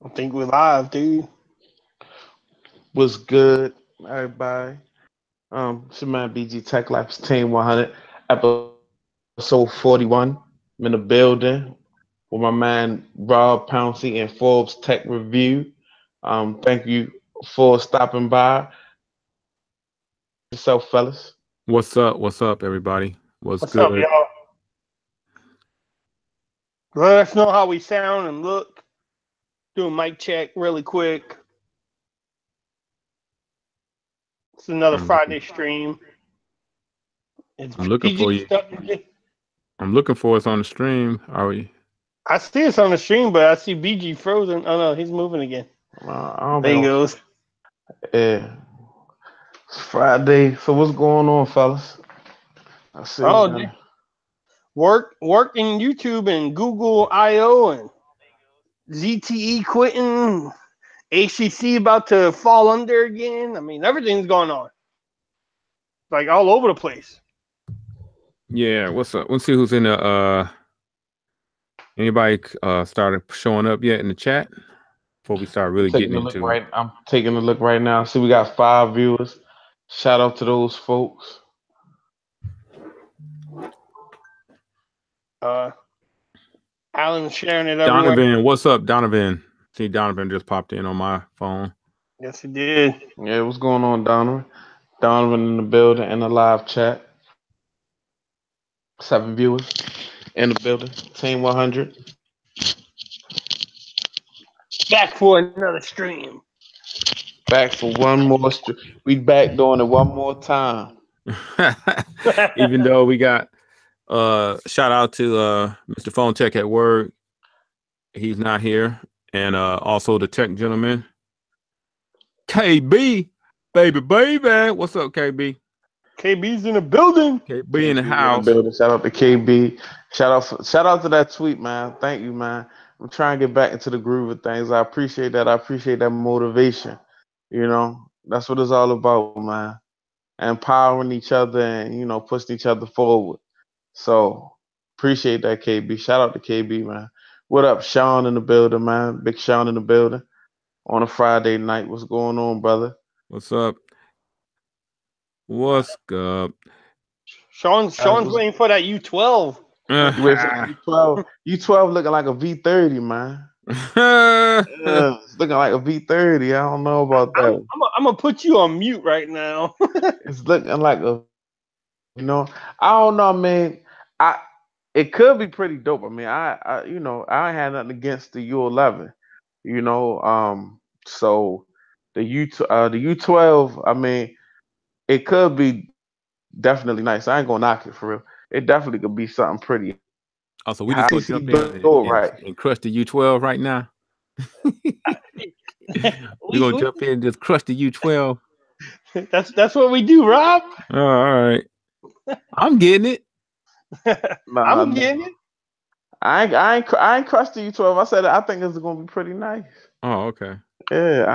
I think we're live, dude. What's good, everybody? It's your man BG Tech Life Team 100, episode 41. I'm in the building with my man Rob Pouncey and Forbes Tech Review. Thank you for stopping by. Yourself, fellas. What's up? What's up, everybody? What's What's up, good? y'all? Let us know how we sound and look. Do a mic check really quick. It's another I'm looking. Friday stream. It's I'm looking for PG you. stuff. I'm looking for us on the stream. Are we? I see us on the stream, but I see BG frozen. Oh no, he's moving again. I don't There he know. goes. Yeah, it's Friday. So what's going on, fellas? I see we Oh, got dude. Work in YouTube and Google I/O and ZTE quitting. ACC about to fall under again. I mean, everything's going on. Like all over the place. Yeah. What's up? Let's see who's in the. Anybody started showing up yet in the chat before we start really taking getting a look into it? right. I'm taking a look right now. See, we got 5 viewers. Shout out to those folks. Allan's sharing it everywhere. Donovan, what's up, Donovan? See, Donovan just popped in on my phone. Yes, he did. Yeah, what's going on, Donovan? Donovan in the building in the live chat. 7 viewers in the building. Team 100. Back for another stream. Back for one more. We back doing it one more time. Even though we got shout out to Mr. Phone Tech at work. He's not here. And also the tech gentleman. KB, baby. What's up, KB? KB's in the building. KB in the In house. the building. Shout out to KB. Shout out to that tweet, man. Thank you, man. I'm trying to get back into the groove of things. I appreciate that. I appreciate that motivation. You know, that's what it's all about, man. Empowering each other and, pushing each other forward. So appreciate that, KB. Shout out to KB, man. What up, Sean in the building, man? Big Sean in the building on a Friday night. What's going on, brother? What's up? What's up? Sean's waiting for that U12. You wait for the U12. U12 looking like a V30, man. It's looking like a V30. I don't know about that. I'm gonna put you on mute right now. It's looking like I don't know, man. It could be pretty dope. I mean, I had nothing against the U11. So the U12. I mean, it could be definitely nice. I ain't gonna knock it for real. It definitely could be something pretty. Also, we just gonna jump in and crush the U12 right now. We're gonna jump in and just crush the U12. That's what we do, Rob. Oh, all right. I'm getting it. I'm getting it. I ain't crushed the U12. I said I think it's gonna be pretty nice. Oh, okay. Yeah,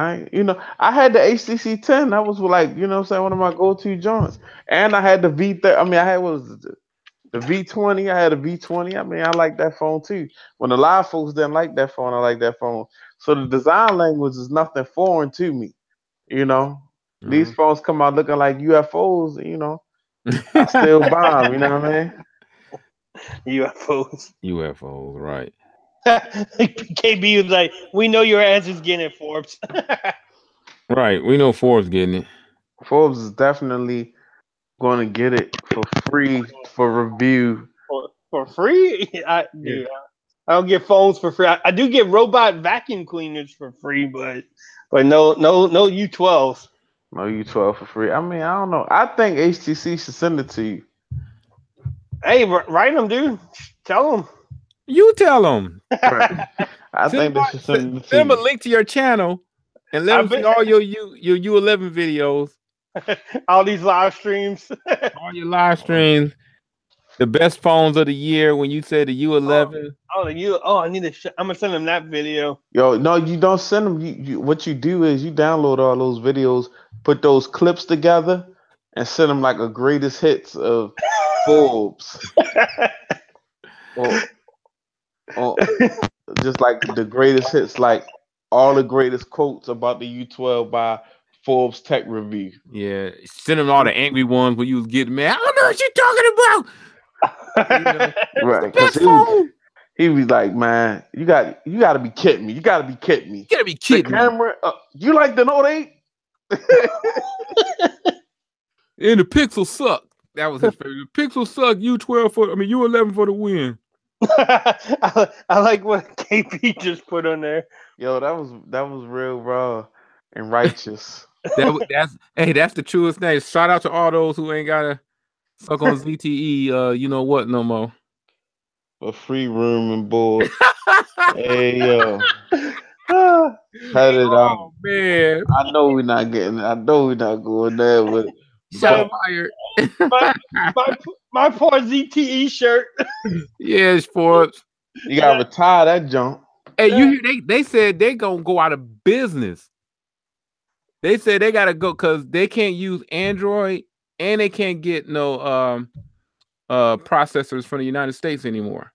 I had the HTC 10. That was like, what I'm saying, one of my go-to joints. And I had the V30. I mean, I had the V20. I had a V20. I mean, I like that phone too. When a lot of folks didn't like that phone, I like that phone. So the design language is nothing foreign to me. These phones come out looking like UFOs. I still buy them. You know what I mean? UFOs, right? KB was like, "We know your ass is getting it, Forbes." Right, we know Forbes getting it. Forbes is definitely going to get it for free for review. For free? I don't get phones for free. I do get robot vacuum cleaners for free, but no U12s. No U12 for free. I mean, I don't know. I think HTC should send it to you. Hey, write them, dude. Tell them. You tell them. Right. I think they should send it to them you. a link to your channel and let them see all your U11 videos. All these live streams. All your live streams. The best phones of the year when you say the U11. I need to. I'm gonna send them that video. Yo, no, you don't send them. You what you do is you download all those videos, put those clips together, and send them like a greatest hits of Forbes. or just like the greatest hits, like all the greatest quotes about the U12 by Forbes Tech Review. Yeah, send him all the angry ones when you was getting mad. I don't know what you're talking about. You know, Right, best because phone. he was like, man, you got to be kidding me. You got to be kidding me. You gotta be The kidding me. camera, you like the Note 8? And the Pixel suck. That was his favorite. The Pixel suck. U11 for the win. I like what KP just put on there. Yo, that was real raw and righteous. That's the truest thing. Shout out to all those who ain't gotta suck on ZTE. You know what? No more. For free room and board. Hey yo, cut it Oh out. man, I know we're not going there with it. shot fired. my poor ZTE shirt. Yes, Forbes. You gotta retire that junk. Hey, you hear they said they gonna go out of business. They said they gotta go because they can't use Android and they can't get no processors from the United States anymore.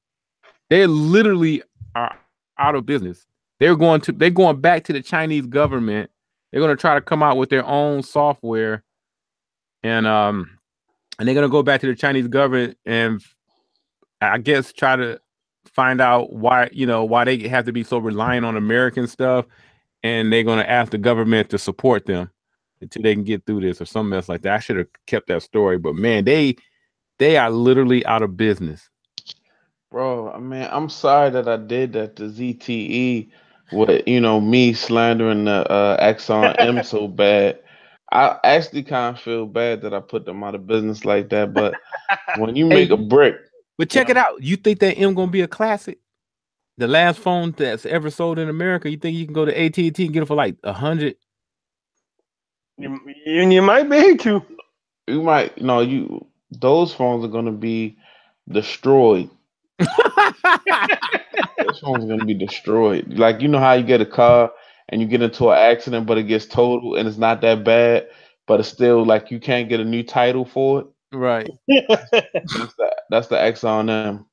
They literally are out of business. They're going back to the Chinese government. They're gonna try to come out with their own software, and they're gonna go back to the Chinese government and I guess try to find out why they have to be so reliant on American stuff, and they're gonna ask the government to support them until they can get through this or something else like that. I should have kept that story, but man, they are literally out of business. Bro, I mean, I'm sorry that I did that to ZTE with, me slandering the Exxon M so bad. I actually kind of feel bad that I put them out of business like that, but when you make a brick. But check it out. You think that M gonna be a classic? The last phone that's ever sold in America, you think you can go to AT&T and get it for like $100? You might be able to. You might, those phones are gonna be destroyed. This phone's gonna be destroyed. Like, how you get a car and you get into an accident, but it gets totaled and it's not that bad, but it's still like you can't get a new title for it. Right. That's the Exxon M.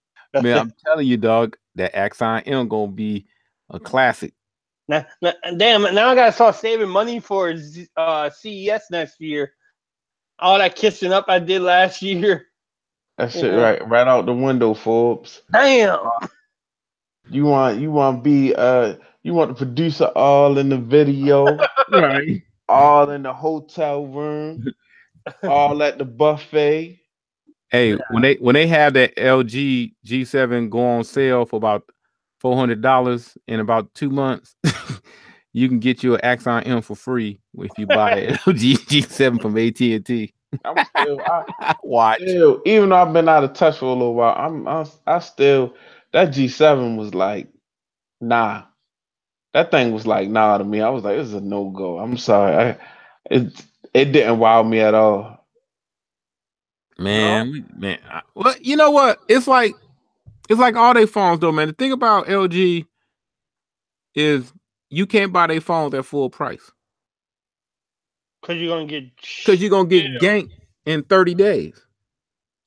Man, I'm telling you, dog, that Exxon M gonna be a classic. Now I gotta start saving money for CES next year. All that kissing up I did last year. That shit right out the window, Forbes. Damn. You want the producer all in the video, right? All in the hotel room, all at the buffet. Hey, when they have that LG G7 go on sale for about $400 in about 2 months, you can get your Axon M for free if you buy an LG G7 from AT&T. Even though I've been out of touch for a little while, I still, that G7 was like, nah. That thing was like, nah to me. I was like, this is a no-go. I'm sorry. It didn't wow me at all. Man, well, you know what? It's like all their phones though, man. The thing about LG is you can't buy their phones at full price. Because you're gonna get ganked in 30 days.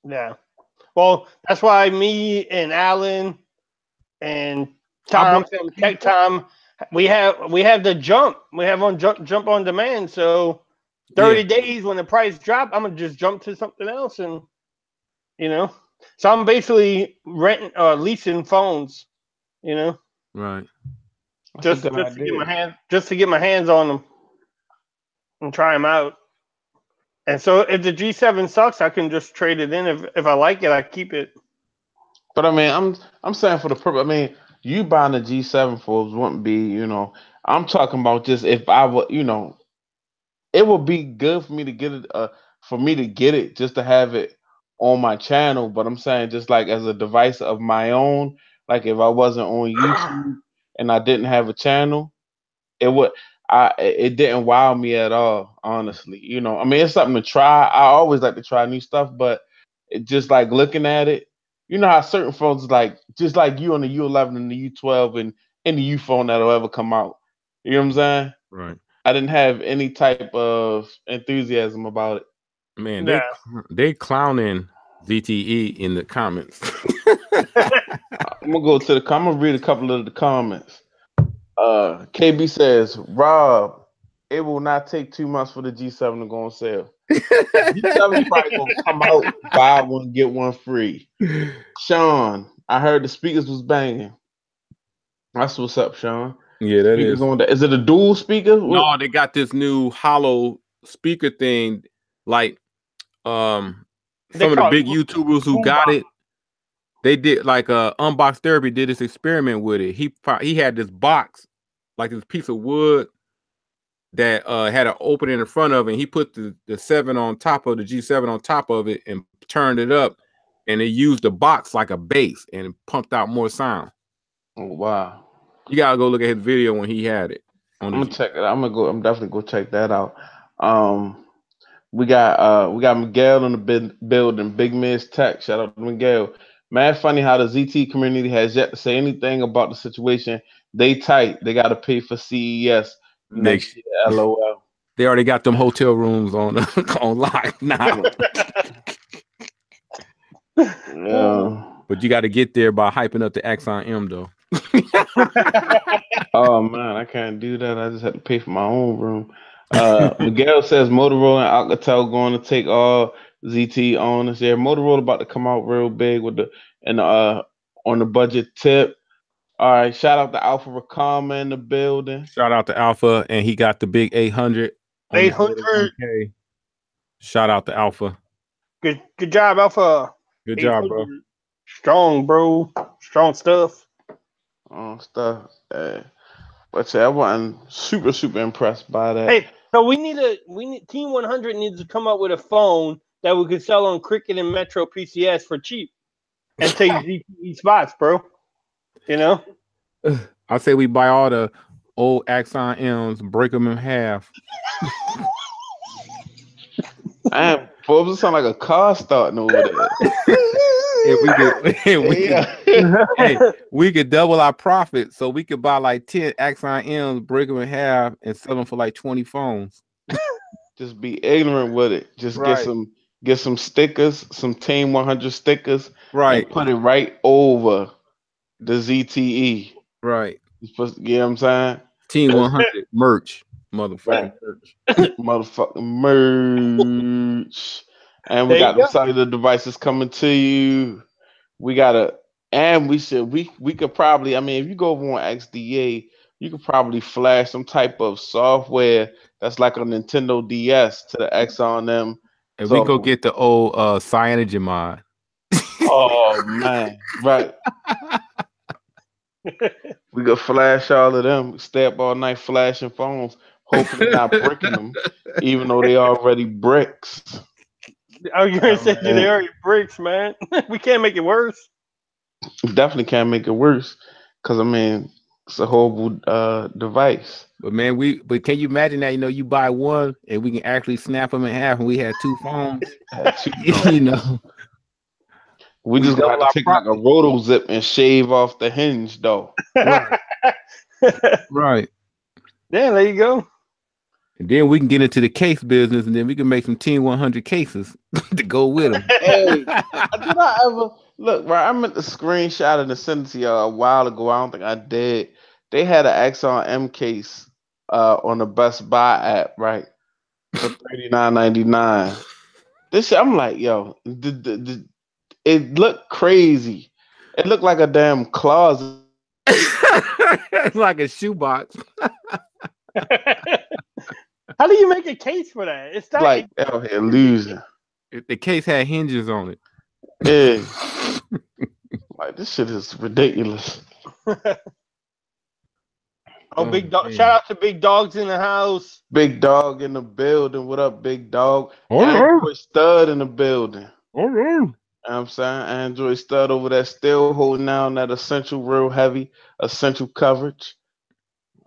Yeah. Well, that's why me and Allan and Tom from Tech Time, we have the jump. We have on jump on demand. So 30 days when the price drop, I'm gonna just jump to something else, and so I'm basically renting leasing phones, right? Just to get my hands on them and try them out. And so if the G7 sucks, I can just trade it in. If I like it, I keep it. But I mean, I'm saying for the purpose. I mean, you buying the G7 Forbes wouldn't be, I'm talking about just if I would, it would be good for me to get it, just to have it on my channel. But I'm saying just like as a device of my own, like if I wasn't on YouTube and I didn't have a channel, it didn't wow me at all, honestly. I mean, it's something to try. I always like to try new stuff, but it just like looking at it, how certain phones like just like you on the U11 and the U12 and any U phone that'll ever come out. You know what I'm saying? Right. I didn't have any type of enthusiasm about it. Man, they clowning ZTE in the comments. I'm gonna read a couple of the comments. KB says, Rob, it will not take 2 months for the G7 to go on sale. G7 probably gonna come out, buy one, get one free. Sean, I heard the speakers was banging. That's what's up, Sean. Yeah, that Speakers is. on that. Is it a dual speaker? No, they got this new hollow speaker thing. Like, some of the big YouTubers who got it, they did like Unbox Therapy did this experiment with it. He had this box, like this piece of wood that had an opening in front of it. And he put the 7 on top of the G7 on top of it and turned it up, and they used the box like a bass and it pumped out more sound. Oh wow! You gotta go look at his video when he had it. I'm gonna check it. I'm definitely go check that out. We got Miguel in the building. Big Miss Tech. Shout out to Miguel. Man, funny how the ZT community has yet to say anything about the situation. They tight. They got to pay for CES next year. LOL. They already got them hotel rooms on lock now. But you got to get there by hyping up the Axon M though. Oh man, I can't do that. I just had to pay for my own room. Miguel says Motorola and Alcatel going to take all ZT owners. Yeah, Motorola about to come out real big with on the budget tip. All right, shout out to Alpha Rakama in the building. Shout out to Alpha, and he got the big 800. 800. Shout out to Alpha. Good job, Alpha. Good job, bro. Strong, bro. Strong stuff. But yeah, I wasn't super impressed by that. Hey, so we need Team 100 needs to come up with a phone that we could sell on Cricket and Metro PCS for cheap and take ZTE spots, bro. You know? I say we buy all the old Axon M's, break them in half. Forbes, it sound like a car starting over there. We could double our profit, so we could buy like 10 Axon M's, break them in half, and sell them for like 20 phones. Just be ignorant with it. Just get some stickers, some Team 100 stickers, right? And put it right over the ZTE, right? You know what I'm saying? Team 100 merch, motherfucking merch, motherfucking merch. And we got the cellular devices coming to you. We could probably, I mean, if you go over on XDA, you could probably flash some type of software that's like a Nintendo DS to the Axon M. And we go get the old Cyanogen mod. Oh man, right. We could flash all of them, stay up all night flashing phones, hopefully not bricking them, even though they already bricks. I was gonna say they already bricks, man. We can't make it worse. Definitely can't make it worse, because I mean it's a horrible device. But man, but can you imagine that? You know, you buy one and we can actually snap them in half, and we had 2 phones. You know, we just got to take like a roto zip and shave off the hinge, though. Right. Right. Yeah, there you go. And then we can get into the case business, and then we can make some Team 100 cases to go with them. Hey, did I ever look? Right, I meant to screenshot and send it to y'all a while ago. I don't think I did. They had an Axon M case on the Best Buy app, right, for $39.99. This shit, I'm like, yo, it looked crazy. It looked like a damn closet. It's like a shoebox. How do you make a case for that? It's not like out here losing. The case had hinges on it. Yeah. Like this shit is ridiculous. Big dog! Shout out to Big Dogs in the house. Big Dog in the building. What up, Big Dog? Android Stud in the building. All right. You know what I'm saying? Android Stud over there still holding down that essential, real heavy, essential coverage.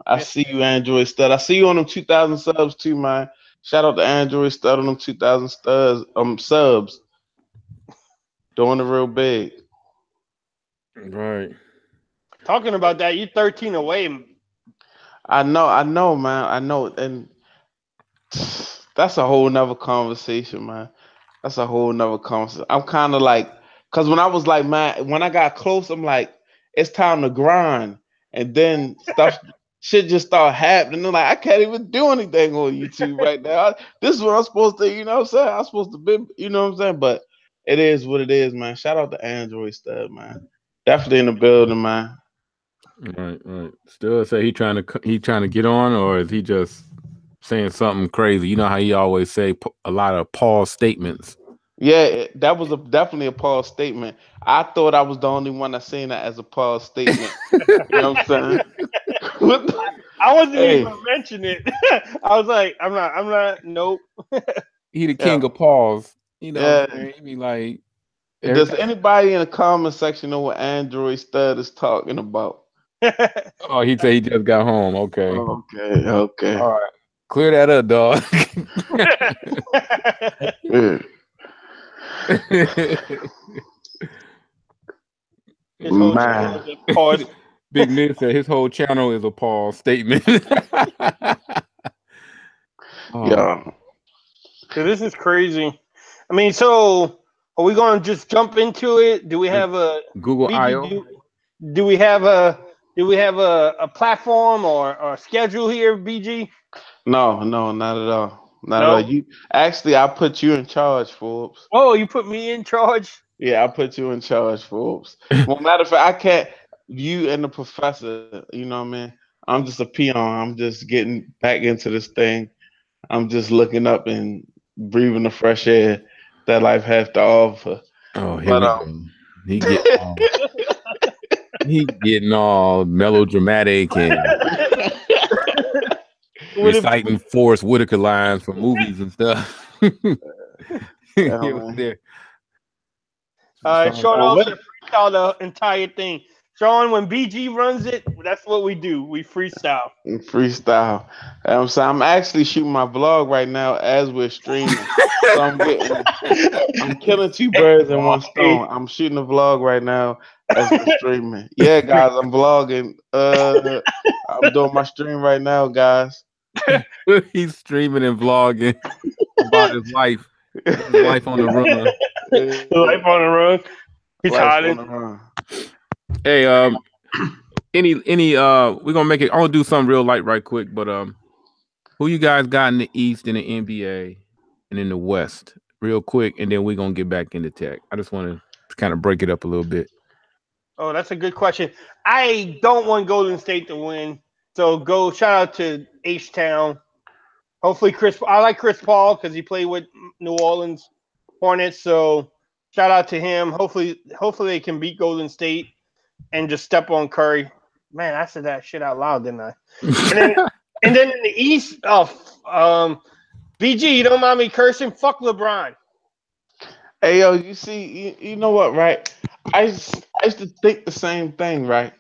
I see you, Android Stud. I see you on them 2,000 subs too, man. Shout out to Android Stud on them 2,000 subs. Doing it real big. Right. Talking about that, you 13 away. I know, man. I know. And that's a whole nother conversation, man. That's a whole nother conversation. I'm kind of like, because when I was like, man, when I got close, I'm like, it's time to grind. And then shit just start happening. I'm like, I can't even do anything on YouTube right now. This is what I'm supposed to, you know what I'm saying? I'm supposed to be, you know what I'm saying? But it is what it is, man. Shout out to Android Stud, man. Definitely in the building, man. Right. Still say he trying to get on, or is he just saying something crazy? You know how he always say a lot of pause statements. Yeah, that was definitely a pause statement. I thought I was the only one that seen that as a pause statement. You know what I'm saying? I wasn't Hey. even gonna mention it. I was like, I'm not. Nope. He the king of pause. You know, what I'm Yeah. saying? He be like, Does anybody in the comment section know what Android Stud is talking about? oh, he said he just got home. Okay. Okay. All right. Clear that up, dog. Yeah. His whole channel is a pause. Big Nick said his whole channel is a pause statement. Yeah. This is crazy. I mean, so are we going to just jump into it? Do we have a Google I/O? Do we have a platform or a schedule here, BG? No, not at all. Not at all. You actually, I put you in charge, Forbes. Oh, you put me in charge? Yeah, I put you in charge, Forbes. Well, matter of fact, I can't. You and the professor, you know what I mean? I'm just a peon. I'm just getting back into this thing. I'm just looking up and breathing the fresh air that life has to offer. Oh, here we go. He getting all melodramatic and reciting Forrest Whitaker lines from movies and stuff. Sean also freestyle the entire thing. Sean, when BG runs it, that's what we do. We freestyle. Freestyle. So I'm actually shooting my vlog right now as we're streaming. So I'm killing two birds in one stone. I'm shooting a vlog right now as we're streaming. Yeah, guys, I'm vlogging. I'm doing my stream right now, guys. He's streaming and vlogging about his life. His life on the run. Life on the run. He's hiding. Hey, we're gonna make it. I'm gonna do something real light right quick, but who you guys got in the East in the NBA and in the West real quick, and then we're gonna get back into tech. I just want to kind of break it up a little bit. Oh, that's a good question. I don't want Golden State to win, so shout out to H-Town. Hopefully I like Chris Paul because he played with New Orleans Hornets, so shout out to him. Hopefully they can beat Golden State and just step on Curry. Man, I said that shit out loud, didn't I? And then in the East, BG, you don't mind me cursing? Fuck LeBron. Hey, yo, you see, you know what, right? I used to think the same thing, right?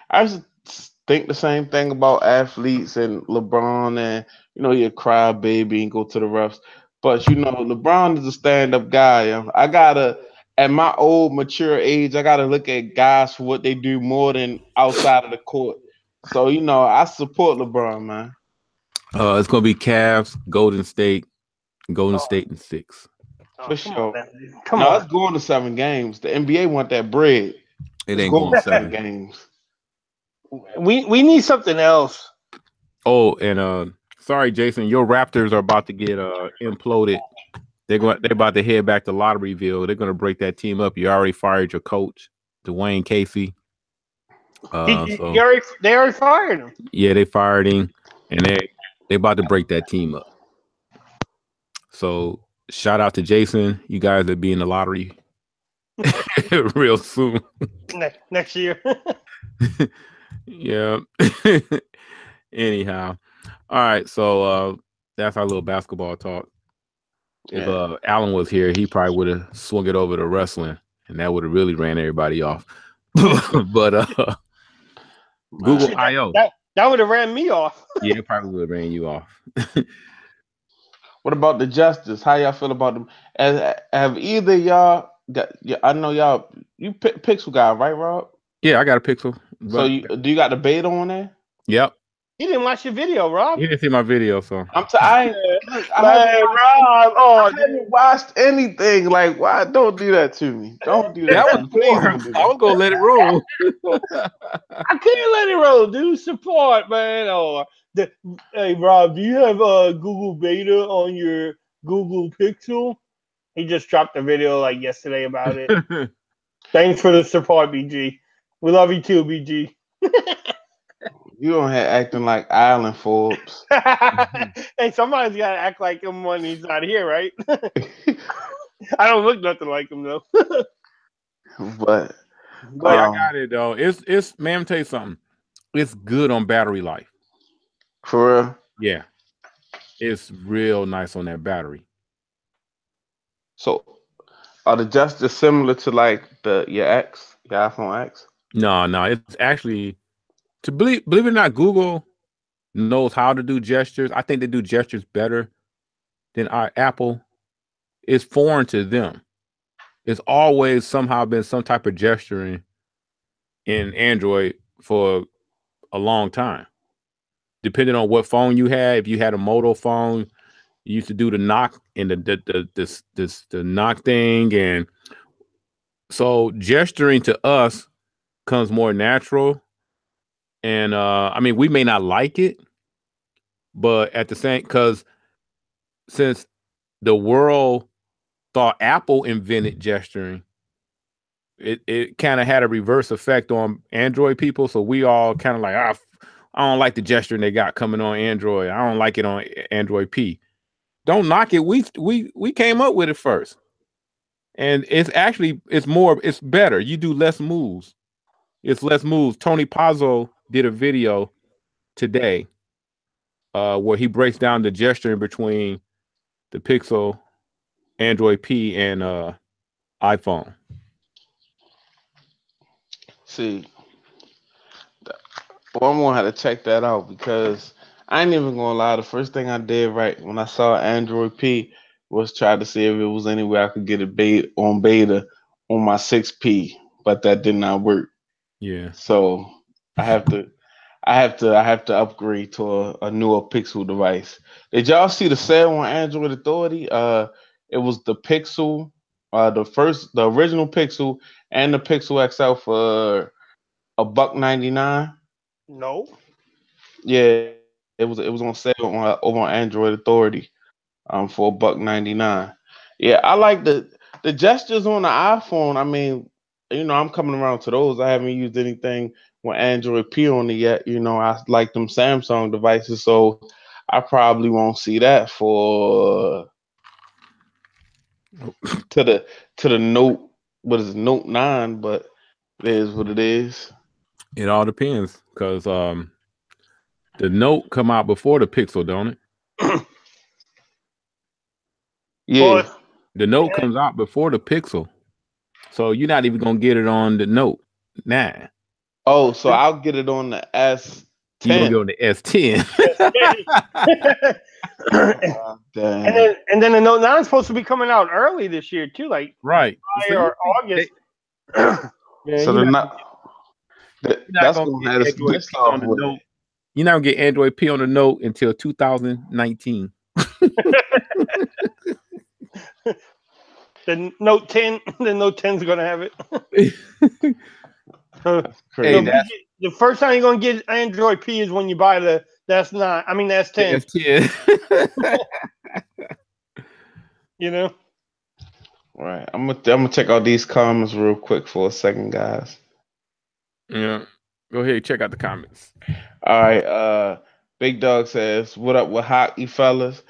I used to think the same thing about athletes and LeBron, and you cry baby and go to the refs. But LeBron is a stand-up guy. At my old mature age, I gotta look at guys for what they do more than outside of the court. So I support LeBron, man. It's gonna be Cavs, Golden State in 6. For sure. Come on. It's going to 7 games. The NBA want that bread. It ain't going to 7 games. We need something else. Oh, and sorry, Jason, your Raptors are about to get imploded. They're about to head back to Lotteryville. They're going to break that team up. You already fired your coach, Dwayne Casey. They already fired him. Yeah, they fired him, and they about to break that team up. So shout out to Jason. You guys will be in the lottery real soon. Next year. Yeah. Anyhow. All right. So that's our little basketball talk. If Allan was here, he probably would have swung it over to wrestling, and that would have really ran everybody off. But Google I/O. That would have ran me off. Yeah, it probably would have ran you off. What about the Justice? How y'all feel about them? Have either y'all got? I know y'all. You Pixel guy, right, Rob? Yeah, I got a Pixel. So do you got the beta on there? Yep. He didn't watch your video, Rob. He didn't see my video, so I Rob, I haven't watched anything. Like, why? Don't do that to me. Don't do that. That To was me. Please poor. don't do I that. was gonna let it roll. I can't let it roll, dude. Support, man. Hey, Rob, do you have Google Beta on your Google Pixel? He just dropped a video like yesterday about it. Thanks for the support, BG. We love you too, BG. You don't have acting like Allan Forbes. Hey, somebody's got to act like him when he's not here, right? I don't look nothing like him though. But I got it though. It's man, tell you something. It's good on battery life. For real? Yeah. It's real nice on that battery. So are the gestures similar to like your iPhone X? No, it's actually to believe it or not, Google knows how to do gestures. I think they do gestures better than our Apple. It's foreign to them. It's always somehow been some type of gesturing in Android for a long time. Depending on what phone you had, if you had a Moto phone, you used to do the knock and the knock thing, and so gesturing to us comes more natural. And I mean, we may not like it, but at the same, because since the world thought Apple invented gesturing, it kind of had a reverse effect on Android people. So we all kind of like, I don't like the gesturing they got coming on Android. I don't like it on Android P. Don't knock it. We came up with it first. And it's better. You do less moves. It's less moves. Tony Pazzo did a video today where he breaks down the gesturing between the Pixel, Android P, and iPhone. See, well, I'm gonna have to check that out because I ain't even gonna lie. The first thing I did right when I saw Android P was try to see if it was any way I could get it beta on my 6P, but that did not work. Yeah. So I have to upgrade to a newer Pixel device. Did y'all see the sale on Android Authority? It was the Pixel, the original Pixel and the Pixel XL for $1.99. No. Yeah, it was on sale over on Android Authority for $1.99. Yeah, I like the gestures on the iPhone. I mean, I'm coming around to those. I haven't used anything with Android P on it yet. I like them Samsung devices, so I probably won't see that for to the Note. What is it, Note 9? But it is what it is. It all depends because the Note come out before the Pixel, don't it? Yeah. Well, the Note comes out before the Pixel, so you're not even gonna get it on the Note 9. Oh, so I'll get it on the S10. You're gonna get on the S10. and then the Note 9 is supposed to be coming out early this year too, like right, July or August. Yeah, so that's gonna have get Android P on the Note. You're not gonna get Android P on the Note until 2019. The Note 10, the Note 10 is gonna have it. The first time you're gonna get Android P is when you buy the S9. I mean the S10. The S10. Right. I'm gonna check out these comments real quick for a second, guys. Yeah. Go ahead, check out the comments. All right. Big Dog says, "What up with hockey, fellas?"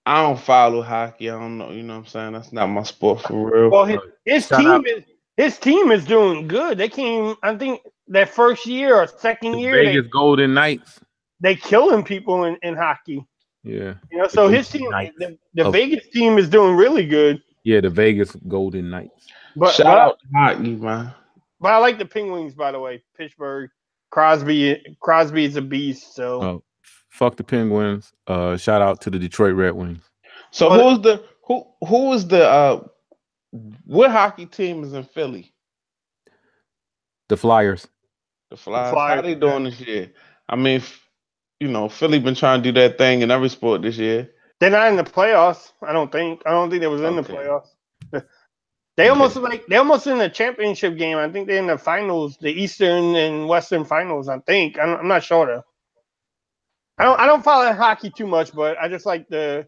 I don't follow hockey. I don't know. You know what I'm saying? That's not my sport for real. Well, his team is doing good. They came, I think, that first year or second year. Vegas Golden Knights. They killing people in hockey. Yeah. So his team, the Vegas team is doing really good. Yeah, the Vegas Golden Knights. Shout out to hockey, man. But I like the Penguins, by the way. Pittsburgh. Crosby is a beast. So fuck the Penguins. Shout out to the Detroit Red Wings. So who is the what hockey team is in Philly? The Flyers. The Flyers. How they doing this year? I mean, Philly been trying to do that thing in every sport this year. They're not in the playoffs. I don't think they was in the playoffs. They almost in the championship game. I think they're in the finals, the Eastern and Western finals. I think I'm not sure though. I don't follow hockey too much, but I just like the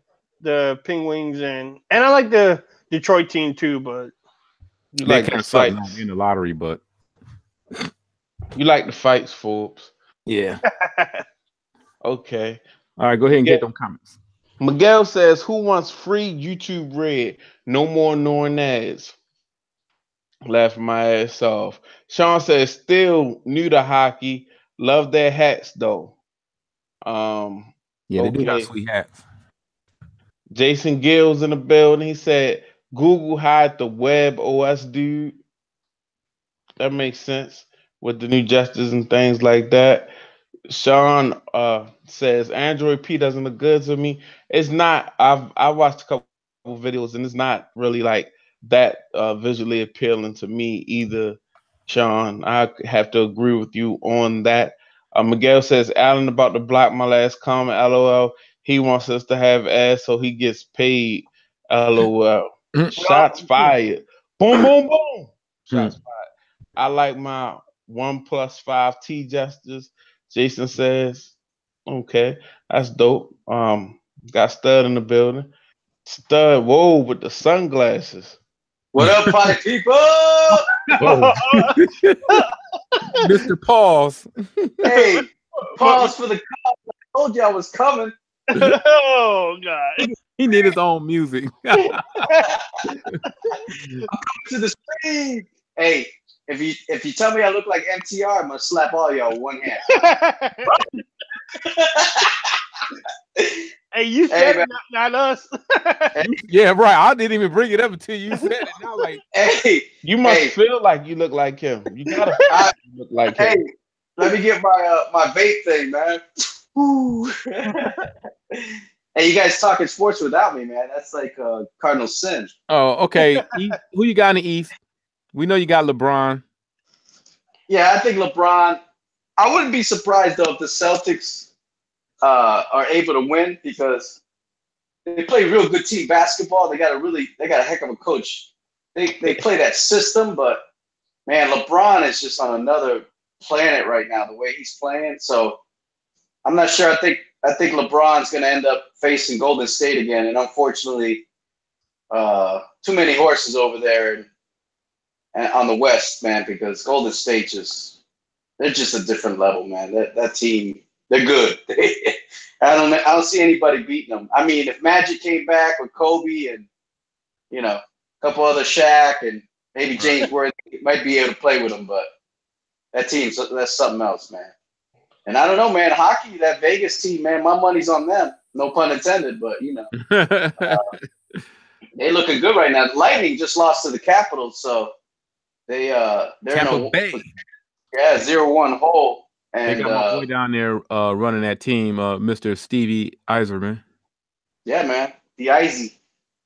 Penguins and I like the Detroit team too. But you they like kind the of suck fights in the lottery, but you like the fights, Forbes. yeah. Okay. All right, go ahead and get them comments. Miguel says, "Who wants free YouTube Red? No more knowing ads." Laughing my ass off. Sean says, "Still new to hockey. Love their hats though." Yeah, they do got sweet hats. Jason Gill's in the building. He said, "Google hired the web OS dude." That makes sense with the new gestures and things like that. Sean says Android P doesn't look good to me. It's not. I watched a couple videos and it's not really like that visually appealing to me either. Sean, I have to agree with you on that. Miguel says Allan about to block my last comment. LOL. He wants us to have ass so he gets paid. LOL. Shots fired. Boom, boom, boom. Shots fired. I like my 1+5 T gestures. Jason says, okay, that's dope. Got Stud in the building. Stud, whoa, with the sunglasses. What up, party people? Mr. Pause. Hey, pause for the call. I told you I was coming. Oh God. He need his own music. I'm coming to the screen. Hey, if you tell me I look like MTR, I'm gonna slap all y'all with one hand. Hey, you said it, not us. Yeah, right. I didn't even bring it up until you said it. Now, like, Hey, you must feel like you look like him. You gotta look like him. Hey, let me get my vape thing, man. Hey, you guys talking sports without me, man? That's like cardinal sin. Oh, okay. Who you got in the East? We know you got LeBron. Yeah, I think LeBron. I wouldn't be surprised though if the Celtics are able to win because they play real good team basketball. They got a heck of a coach. They play that system, but man, LeBron is just on another planet right now. The way he's playing, so I'm not sure. I think LeBron's going to end up facing Golden State again, and unfortunately, too many horses over there and on the West, man. Because Golden State they're just a different level, man. That team, they're good. I don't see anybody beating them. I mean, if Magic came back with Kobe and a couple other Shaq and maybe James Worthy might be able to play with them, but that team, that's something else, man. And I don't know, man. Hockey, that Vegas team, man, my money's on them. No pun intended, but they're looking good right now. The Lightning just lost to the Capitals, so they're Tampa Bay. 0-1 hole. And they got my boy down there running that team, Mr. Stevie Eiserman. Yeah, man, the Izzy.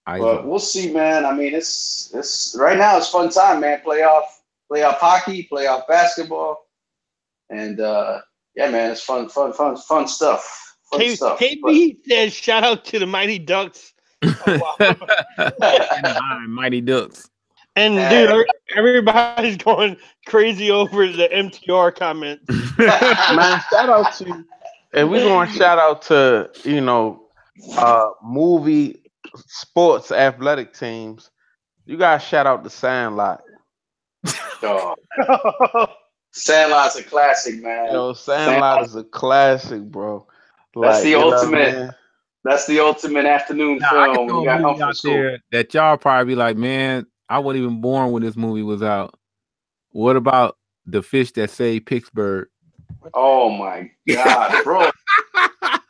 But we'll see, man. I mean, it's right now. It's fun time, man. Playoff hockey, playoff basketball, and yeah, man, it's fun stuff. Fun stuff. KB says, "Shout out to the Mighty Ducks." Oh, wow. Mighty Ducks. And dude, everybody's going crazy over the MTR comments. Man, shout out to, and we're going to shout out to movie, sports, athletic teams. You guys shout out the Sandlot. Oh. Sandlot's a classic, man. Sandlot is a classic, bro. That's the ultimate. That's the ultimate afternoon film. We got out there that y'all probably be like, man, I wasn't even born when this movie was out. What about The Fish That Saved Pittsburgh? Oh my God, bro.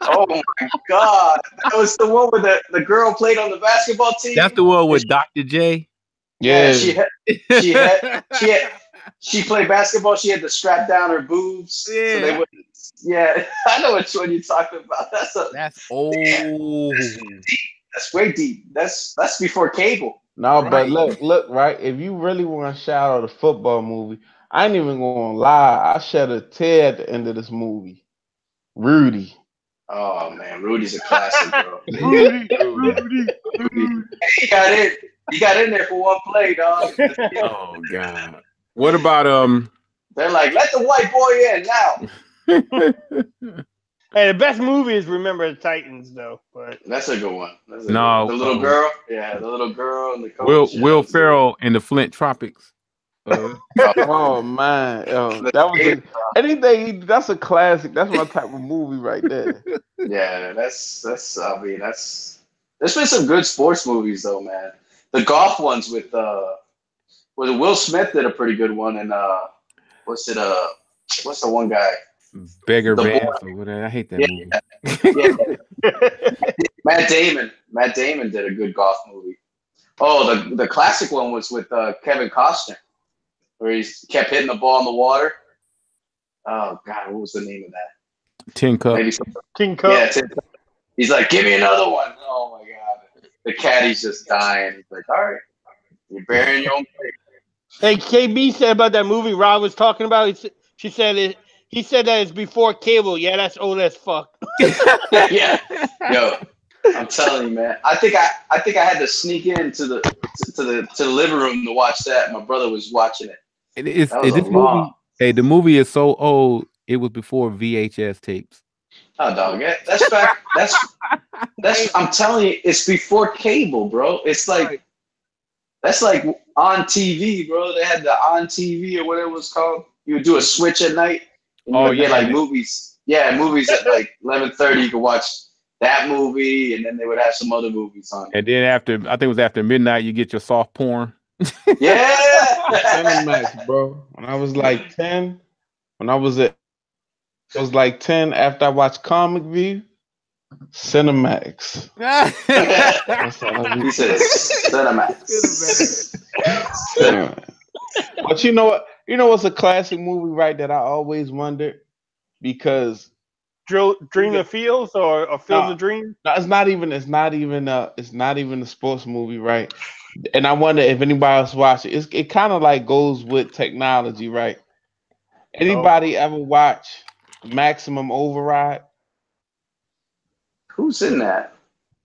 Oh my God. That was the one where the girl played on the basketball team. That's the one with Dr. J. Yeah, she played basketball. She had to strap down her boobs. Yeah. So they wouldn't. Yeah, I know which one you're talking about. That's old. That's way deep. That's before cable. No, right. But look, right? If you really want to shout out a football movie, I ain't even gonna lie. I shed a tear at the end of this movie. Rudy. Oh man, Rudy's a classic, bro. Rudy. He got in there for one play, dog. Oh God. What about They're like, let the white boy in now. Hey, the best movie is Remember the Titans, though. But That's a good one. That's a No, good one. The little girl. Yeah, the little girl and the coach. Will Ferrell in the Flint Tropics. Oh man, yo, that was anything. That's a classic. That's my type of movie right there. Yeah, that's. I mean, there's been some good sports movies though, man. The golf ones with Will Smith did a pretty good one, and what's the one guy? Beggar The Vance boy. or whatever. I hate that movie. Yeah. Matt Damon did a good golf movie. Oh, the classic one was with Kevin Costner, where he kept hitting the ball in the water. Oh God, what was the name of that? Tin Cup. Maybe King Cup. Yeah, Tin Cup. He's like, give me another one. Oh my God, the caddy's just dying. He's like, all right, you're burying your own plate. Hey, KB said about that movie Rob was talking about. He said that it's before cable. Yeah, that's old as fuck. Yeah, yo, I'm telling you, man. I think I had to sneak into the living room to watch that. My brother was watching it. The movie is so old. It was before VHS tapes. Oh, dog, that's back. That's. I'm telling you, it's before cable, bro. It's like that's like on TV, bro. They had the on TV or whatever it was called. You would do a switch at night. And you would get like movies. Yeah, movies at like 11:30. You could watch that movie, and then they would have some other movies on. And then after, I think it was after midnight, you get your soft porn. Yeah, Cinemax, bro. When I was like 10, I was like 10 after I watched Comic View, Cinemax. He said Cinemax. But you know what? You know what's a classic movie, right? That I always wondered because Dream of Fields or Fields of Dreams. No, it's not even a sports movie, right? And I wonder if anybody else watch it. It kind of like goes with technology, right? Anybody ever watch Maximum Override? Who's in that?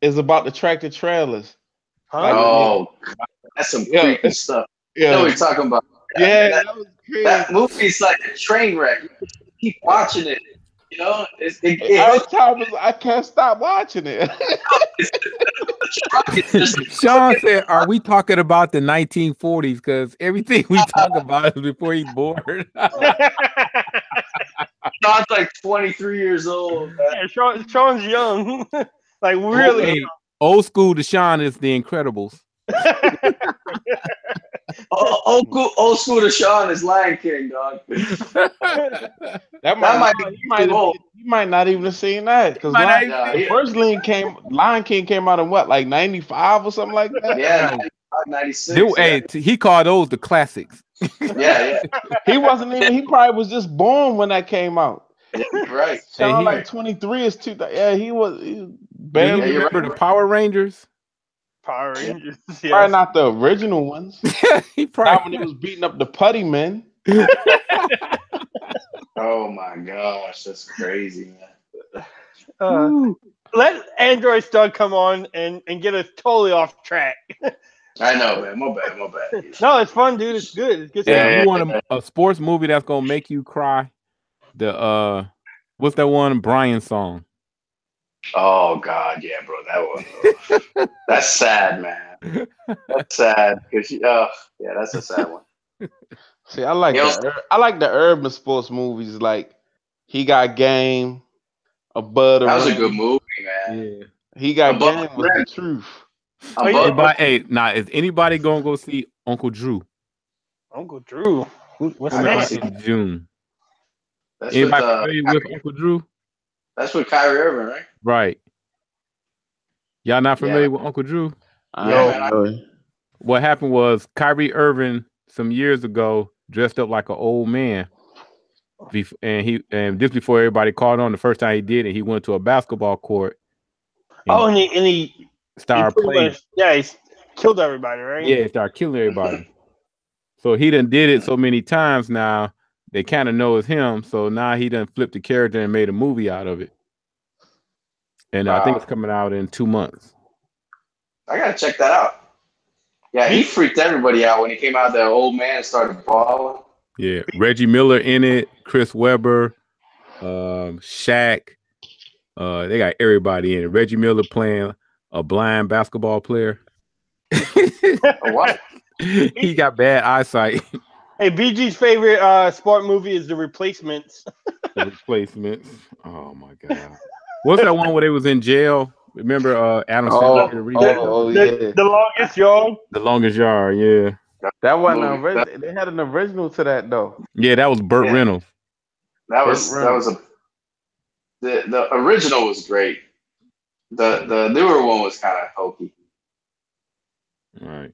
It's about the tractor trailers. Huh? Like, that's some creepy stuff. Yeah. You know what you're talking about. Yeah, that was crazy. That movie's like a train wreck. You keep watching it. You know, I can't stop watching it. Sean said, "Are we talking about the 1940s? Because everything we talk about is before he's born." Sean's like 23 years old. Yeah, Sean's young, like really young. Old school to Sean is The Incredibles. Old school to Sean is Lion King, dog. You might not even have seen that because the first Lion King came out in what, like 95 or something like that? Yeah, 96. Hey, he called those the classics. Yeah. He probably was just born when that came out. Yeah, right. Sean like 23 is 2000. Yeah, he was barely. You remember the Power Rangers? Power Rangers. Yes. Probably not the original ones. He probably not when he was beating up the putty men. Oh my gosh, that's crazy, man. Let Android Stud come on and get us totally off track. I know, man. My bad. No, it's fun, dude. It's good. It's good. Yeah, you want a sports movie that's gonna make you cry? What's that one Brian song? Oh God, yeah, bro, that one. That's sad, man. That's sad because that's a sad one. See, I like the urban sports movies. Like He Got Game, A Bud. That was a good movie, man. Yeah, He Got Game was the truth. Is anybody gonna go see Uncle Drew? Uncle Drew. What's that? In June. Anybody familiar with Uncle Drew? That's with Kyrie Irving, right? Right. Y'all not familiar with Uncle Drew? What happened was Kyrie Irving some years ago dressed up like an old man, and just before everybody caught on, the first time he did it, he went to a basketball court. And he started playing. He killed everybody, right? Yeah, he started killing everybody. So he done did it so many times now. They kind of know it's him, so now he done flipped the character and made a movie out of it. And I think it's coming out in 2 months. I gotta check that out. Yeah, he freaked everybody out when he came out. That old man started balling. Yeah, Reggie Miller in it, Chris Webber, Shaq. They got everybody in it. Reggie Miller playing a blind basketball player. What? He got bad eyesight. Hey, BG's favorite sport movie is The Replacements. The Replacements. Oh my god. What's that one where they was in jail? Remember Adam Sandler? The Longest Yard. The Longest Yard, yeah. That wasn't they had an original to that though. Yeah, that was Burt Reynolds. The original was great. The newer one was kind of hokey. All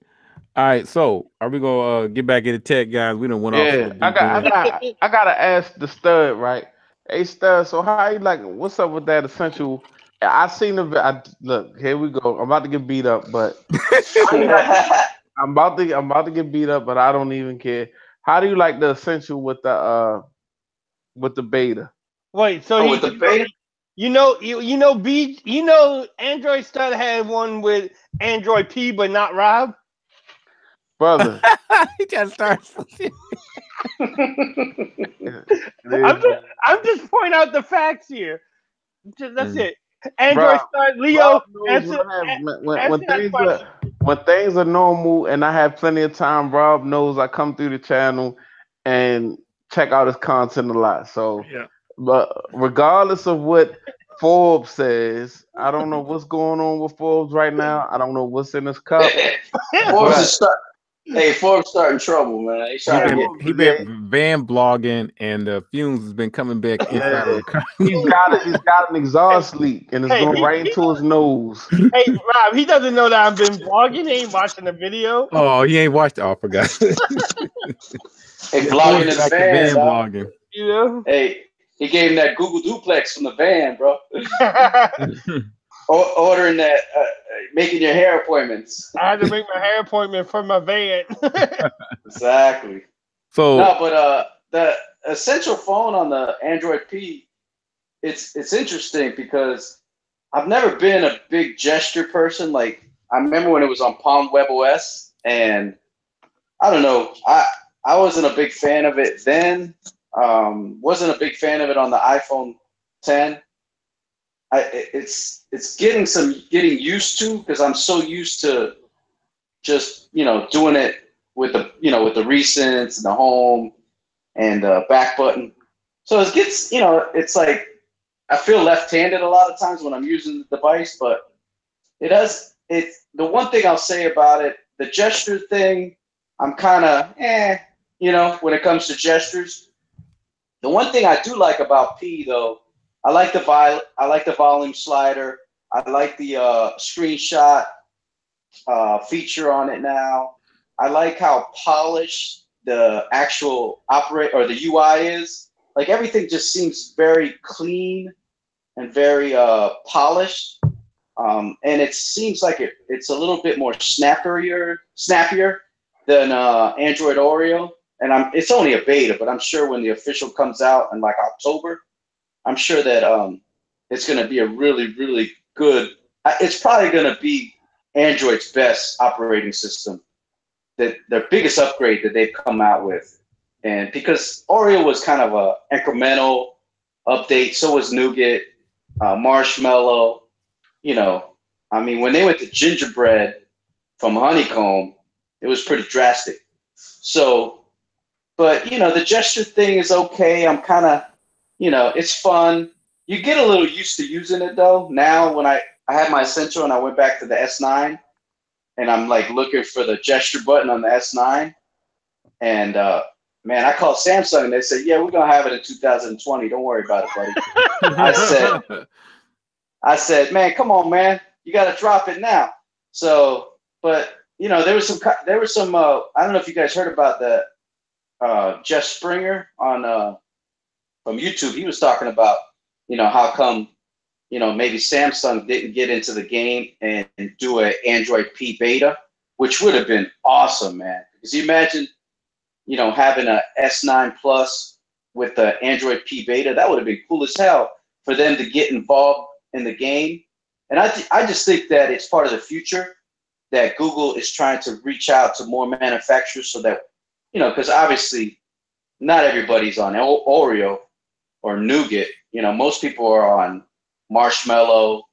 right. So are we gonna get back into tech, guys? We don't went off. Yeah, I gotta ask the stud, right? Hey stud, so how you like? What's up with that essential? I seen the look. Here we go. I'm about to get beat up, but I'm about to get beat up, but I don't even care. How do you like the essential with the beta? Wait, so with the beta? Android Stud had one with Android P, but not Rob. Brother, he just starts. I'm just pointing out the facts here. That's it. Android Stud, Leo. When things are normal and I have plenty of time, Rob knows I come through the channel and check out his content a lot. So, yeah. But regardless of what Forbes says, I don't know what's going on with Forbes right now. I don't know what's in his cup. Forbes starting trouble, man. He been van blogging, and the fumes has been coming back inside of the car. He's got an exhaust leak, and it's going right into his nose. Hey, Rob, he doesn't know that I've been blogging. He ain't watching the video. Oh, he ain't watched. Oh, I forgot. Hey, vlogging in the van, blogging. You know? Hey, he gave him that Google Duplex from the van, bro. Ordering that, making your hair appointments. I had to make my hair appointment for my van. Exactly. So no, but the essential phone on the Android P, it's interesting because I've never been a big gesture person. Like I remember when it was on Palm WebOS, and I don't know, I wasn't a big fan of it then. Wasn't a big fan of it on the iPhone 10. It's getting used to, because I'm so used to just doing it with the with the recents and the home and the back button. So it gets it's like I feel left-handed a lot of times when I'm using the device, but it's the one thing I'll say about it, the gesture thing, I'm kind of when it comes to gestures. The one thing I do like about P though, I like the volume slider. I like the screenshot feature on it now. I like how polished the actual the UI is. Like everything just seems very clean and very polished. And it seems like it's a little bit more snappier than Android Oreo. And it's only a beta, but I'm sure when the official comes out in like October, I'm sure that it's going to be a really, really good. It's probably going to be Android's best operating system, their biggest upgrade that they've come out with. And because Oreo was kind of a incremental update, so was Nougat, Marshmallow. When they went to gingerbread from honeycomb, it was pretty drastic. So, but the gesture thing is okay. I'm kind of, it's fun. You get a little used to using it though. Now when I had my Essential and I went back to the S9 and I'm like looking for the gesture button on the S9, and man, I called Samsung and they said, yeah, we're gonna have it in 2020. Don't worry about it, buddy. I said, man, come on, man, you got to drop it now. So, but there was some. I don't know if you guys heard about the Jeff Springer on from YouTube. He was talking about how come maybe Samsung didn't get into the game and do an Android P beta, which would have been awesome, man. Because you imagine having a S9 Plus with the Android P beta, that would have been cool as hell for them to get involved in the game And I just think that it's part of the future that Google is trying to reach out to more manufacturers so that, because obviously not everybody's on Oreo or Nougat. Most people are on Marshmallow.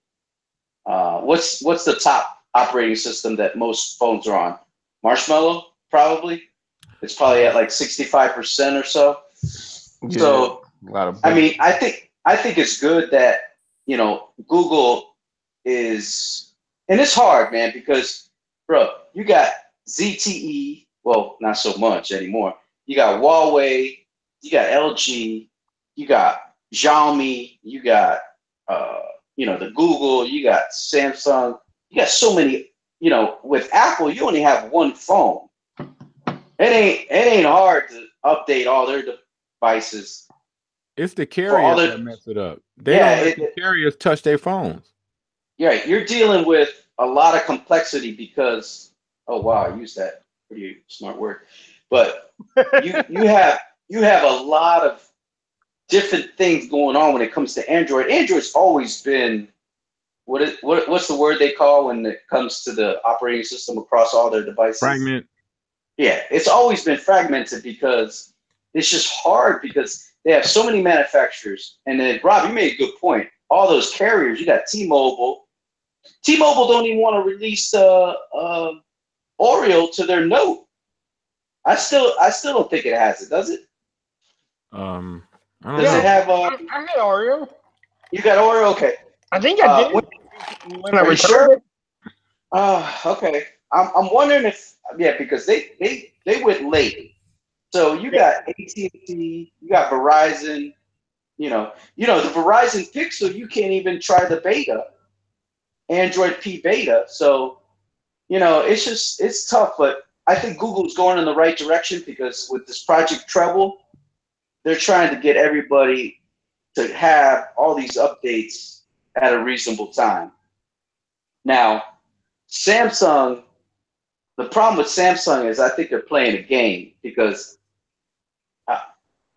What's the top operating system that most phones are on? Marshmallow, probably. It's probably at like 65% or so. Yeah, so, a lot of I mean, I think it's good that, Google is, and it's hard, man, because, bro, you got ZTE, well, not so much anymore. You got Huawei, you got LG, you got Xiaomi, you got, the Google, you got Samsung, you got so many, with Apple, you only have one phone. It ain't hard to update all their devices. It's the carriers that mess it up. They don't let the carriers touch their phones. Yeah, you're dealing with a lot of complexity because, oh wow, I used that pretty smart word, but you have a lot of different things going on when it comes to Android. Android's always been what's the word they call when it comes to the operating system across all their devices? Fragment. Yeah, it's always been fragmented because it's just hard because they have so many manufacturers. And then, Rob, you made a good point. All those carriers, you got T-Mobile. T-Mobile don't even want to release Oreo to their Note. I still don't think it has it, does it? I don't Does know. it have? I had Oreo. You got Oreo, okay. I think I did. When I Are you returned sure? it. Okay. I'm wondering if because they went late. So you got AT&T, you got Verizon. The Verizon Pixel, you can't even try the beta, Android P beta. So it's tough. But I think Google's going in the right direction because with this Project Treble, they're trying to get everybody to have all these updates at a reasonable time. Now, Samsung, the problem with Samsung is I think they're playing a game because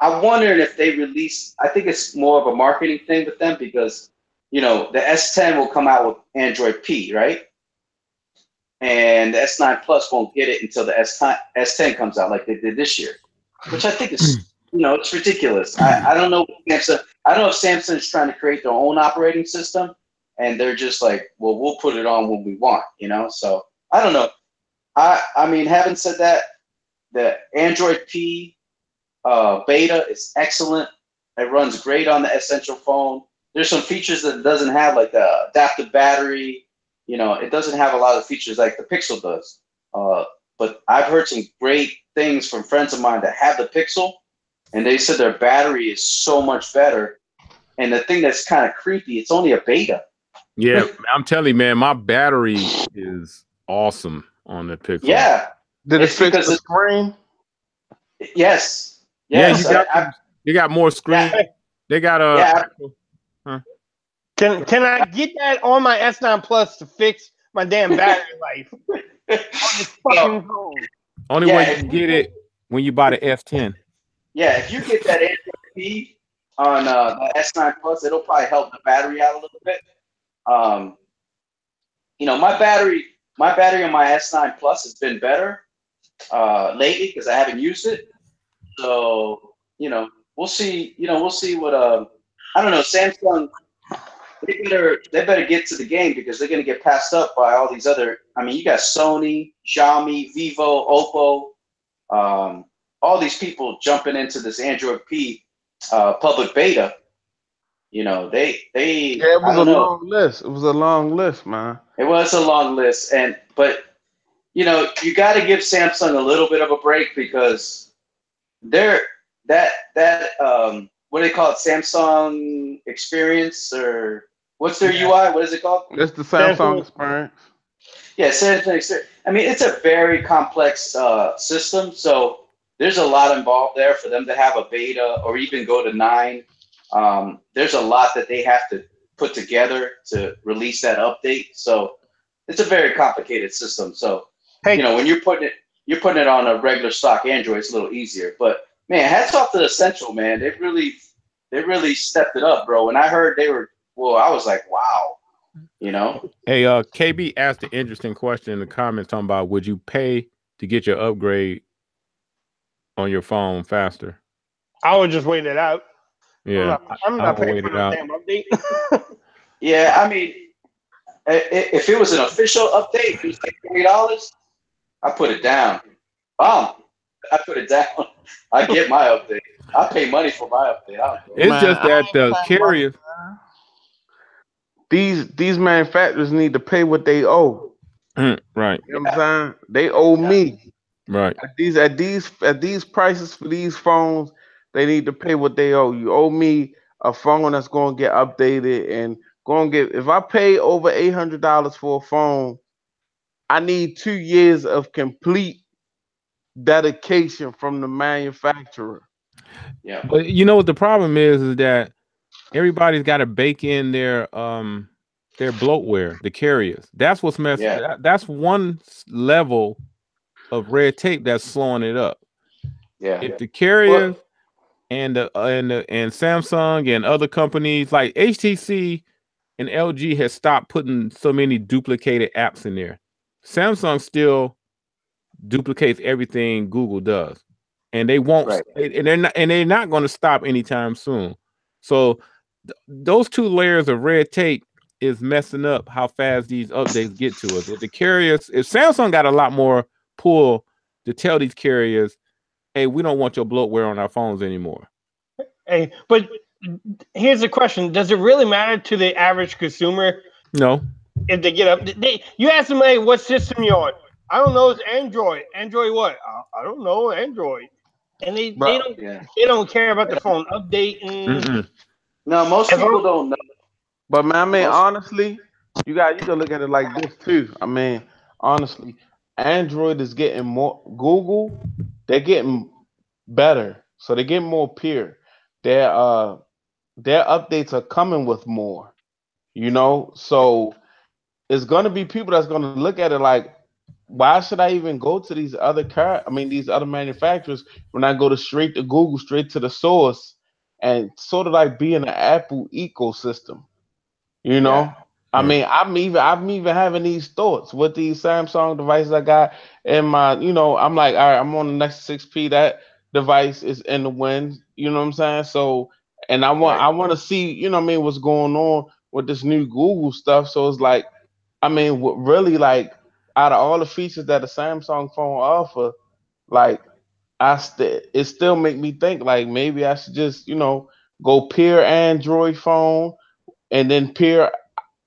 I wondered if they release, I think it's more of a marketing thing with them because, the S10 will come out with Android P, right? And the S9 Plus won't get it until the S10 comes out like they did this year, which I think is, it's ridiculous. I don't know if Samsung is trying to create their own operating system and they're just like, well, we'll put it on when we want, So I don't know. I mean, having said that, the Android P beta is excellent. It runs great on the Essential phone. There's some features that it doesn't have, like the adaptive battery. It doesn't have a lot of features like the Pixel does. But I've heard some great things from friends of mine that have the Pixel, and they said their battery is so much better. And the thing that's kind of creepy, it's only a beta. Yeah, I'm telling you, man, my battery is awesome on the Pixel. Yeah. Did it fix the screen? Yes. Yeah, you got more screen. Yeah. They got a. Yeah. Can I get that on my S9 Plus to fix my damn battery life? On this fucking phone. Only way you can get it when you buy the S10. Yeah, if you get that Android P on the S9 Plus, it'll probably help the battery out a little bit. My battery on my S9 Plus has been better lately because I haven't used it. So, we'll see. We'll see what I don't know. Samsung, they better get to the game because they're going to get passed up by all these other. I mean, you got Sony, Xiaomi, Vivo, Oppo, all these people jumping into this Android P public beta. It was a long list. It was a long list, man. It was a long list, but you got to give Samsung a little bit of a break because they're what do they call it? Samsung Experience, or what's their UI? What is it called? It's the Samsung Experience. Yeah, Samsung Experience. I mean, it's a very complex system, so there's a lot involved there for them to have a beta or even go to 9. There's a lot that they have to put together to release that update. So it's a very complicated system. So when you're putting it on a regular stock Android, it's a little easier. But man, hats off to Essential, man. They really stepped it up, bro. When I heard I was like, wow. You know. Hey, KB asked an interesting question in the comments talking about would you pay to get your upgrade on your phone faster? I would just wait it out. Yeah, I'm I not would paying wait for it no out. damn update. Yeah, I mean, if it was an official update, it was like $30. I put it down. I put it down. I get my update. I pay money for my update. It's just that the carriers, these manufacturers need to pay what they owe. right? You know what I'm saying? They owe me. Right. At these prices for these phones, they need to pay what they owe. You owe me a phone that's going to get updated and going to get. If I pay over $800 for a phone, I need 2 years of complete dedication from the manufacturer. Yeah. But you know what the problem is that everybody's got to bake in their bloatware, the carriers. That's what's messed. Yeah. That's one level of red tape that's slowing it up. Yeah. If the carriers and Samsung and other companies like HTC and LG has stopped putting so many duplicated apps in there, Samsung still duplicates everything Google does, and they won't. Right. And they're not going to stop anytime soon. So those two layers of red tape is messing up how fast these updates get to us. If Samsung got a lot more pull to tell these carriers, hey, we don't want your bloatware on our phones anymore. Hey, but here's the question: does it really matter to the average consumer? No. If they get up, you ask them, hey, what system you on? I don't know. It's Android. Android what? I don't know. Android. And they don't care about the phone updating. No, most people don't know. But man, I mean, honestly, you can look at it like this too. I mean, honestly, Android is getting more. Google, they're getting better, so they get more pure. Their updates are coming with more. You know, so it's gonna be people that's gonna look at it like, why should I even go to these other manufacturers when I go straight to Google, straight to the source, and sort of like be in the Apple ecosystem. You know, I mean, I'm even having these thoughts with these Samsung devices I got in my. I'm like, all right, I'm on the next 6P. That device is in the wind. You know what I'm saying? So, and I want to see, what's going on with this new Google stuff. So it's like, I mean, really, like, out of all the features that a Samsung phone offer, like, it still make me think like maybe I should just, go pure Android phone and then pure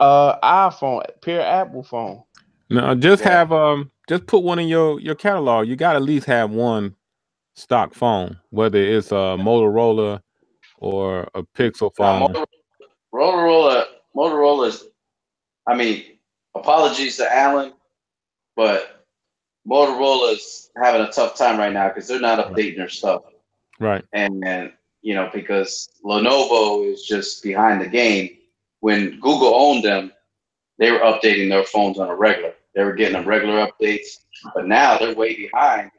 iPhone, pure Apple phone. No, just have just put one in your catalog. You got to at least have one stock phone, whether it's a Motorola or a Pixel phone. Motorola's. I mean, apologies to Allan, but Motorola's having a tough time right now because they're not updating their stuff. Right. And because Lenovo is just behind the game. When Google owned them, they were updating their phones on a regular. They were getting them regular updates, but now they're way behind.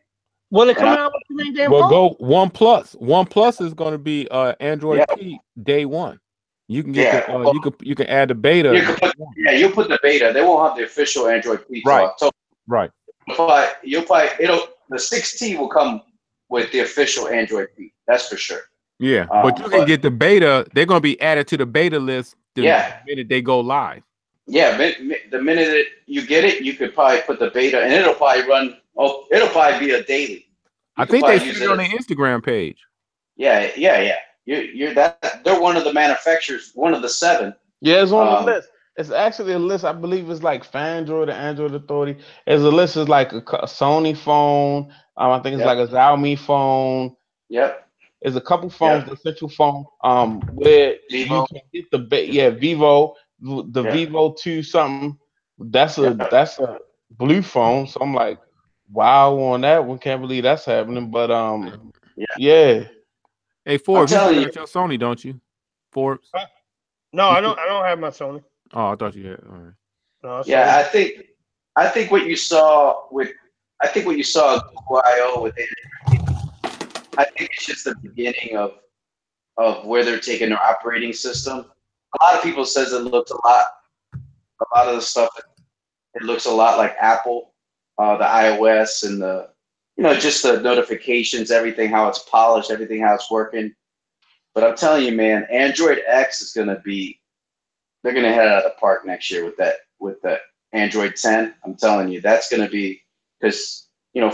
Well, they're coming out with the damn phone. Go OnePlus. OnePlus is going to be Android P day one. You can get you can add the beta. You'll put the beta. They won't have the official Android P till October. Right. But the 6T will come with the official Android P. That's for sure. Yeah, but you can get the beta. They're going to be added to the beta list the minute they go live. Yeah, the minute that you get it, you could probably put the beta, and it'll probably run. Oh, it'll probably be a daily. I think they said it on the Instagram page. Yeah. They're one of the manufacturers, one of the 7. Yeah, it's on the list. It's actually a list. I believe it's like Fandroid, the Android Authority. It's a list. Is like a Sony phone. I think it's like a Xiaomi phone. Yep. There's a couple phones, the essential phone, where you can get the Vivo, the Vivo 2 something. That's a blue phone. So I'm like, wow, on that one, can't believe that's happening. But yeah. Hey, Forbes, you got your Sony, don't you? Forbes? No, I don't have my Sony. Oh, I thought you had. All right. No, yeah, I think what you saw Google I/O with it. I think it's just the beginning of where they're taking their operating system. A lot of people says it looks a lot a lot of the stuff, it looks a lot like Apple, the iOS and the, just the notifications, everything, how it's polished, everything, how it's working. But I'm telling you, man, Android X is going to be, they're going to head out of the park next year with the Android 10. I'm telling you, that's going to be, because,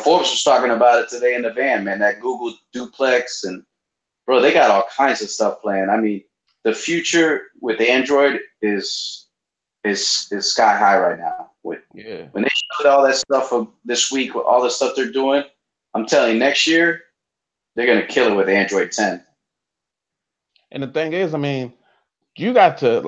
Forbes was talking about it today in the van, man, that Google duplex, and bro, they got all kinds of stuff planned. I mean, the future with Android is sky high right now. When they showed all that stuff this week, with all the stuff they're doing, I'm telling you, next year they're gonna kill it with Android 10. And the thing is, I mean, you got to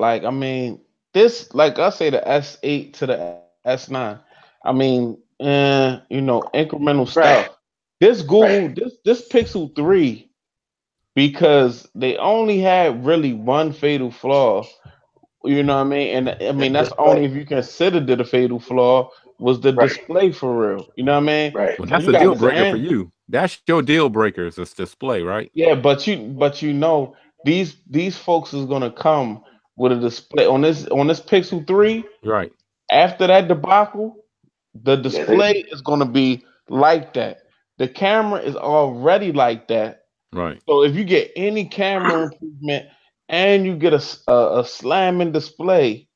this, like I say, the S8 to the S9. I mean, incremental stuff. Right. This Google, this Pixel 3, because they only had really one fatal flaw. You know what I mean? And I mean, that's only if you consider that a fatal flaw was the display for real. You know what I mean? Right. Well, that's a deal breaker for you. That's your deal breaker, is this display, right? Yeah, but these folks is gonna come with a display on this Pixel 3. Right. After that debacle, the display is gonna be like that. The camera is already like that. Right. So if you get any camera improvement and you get a slamming display,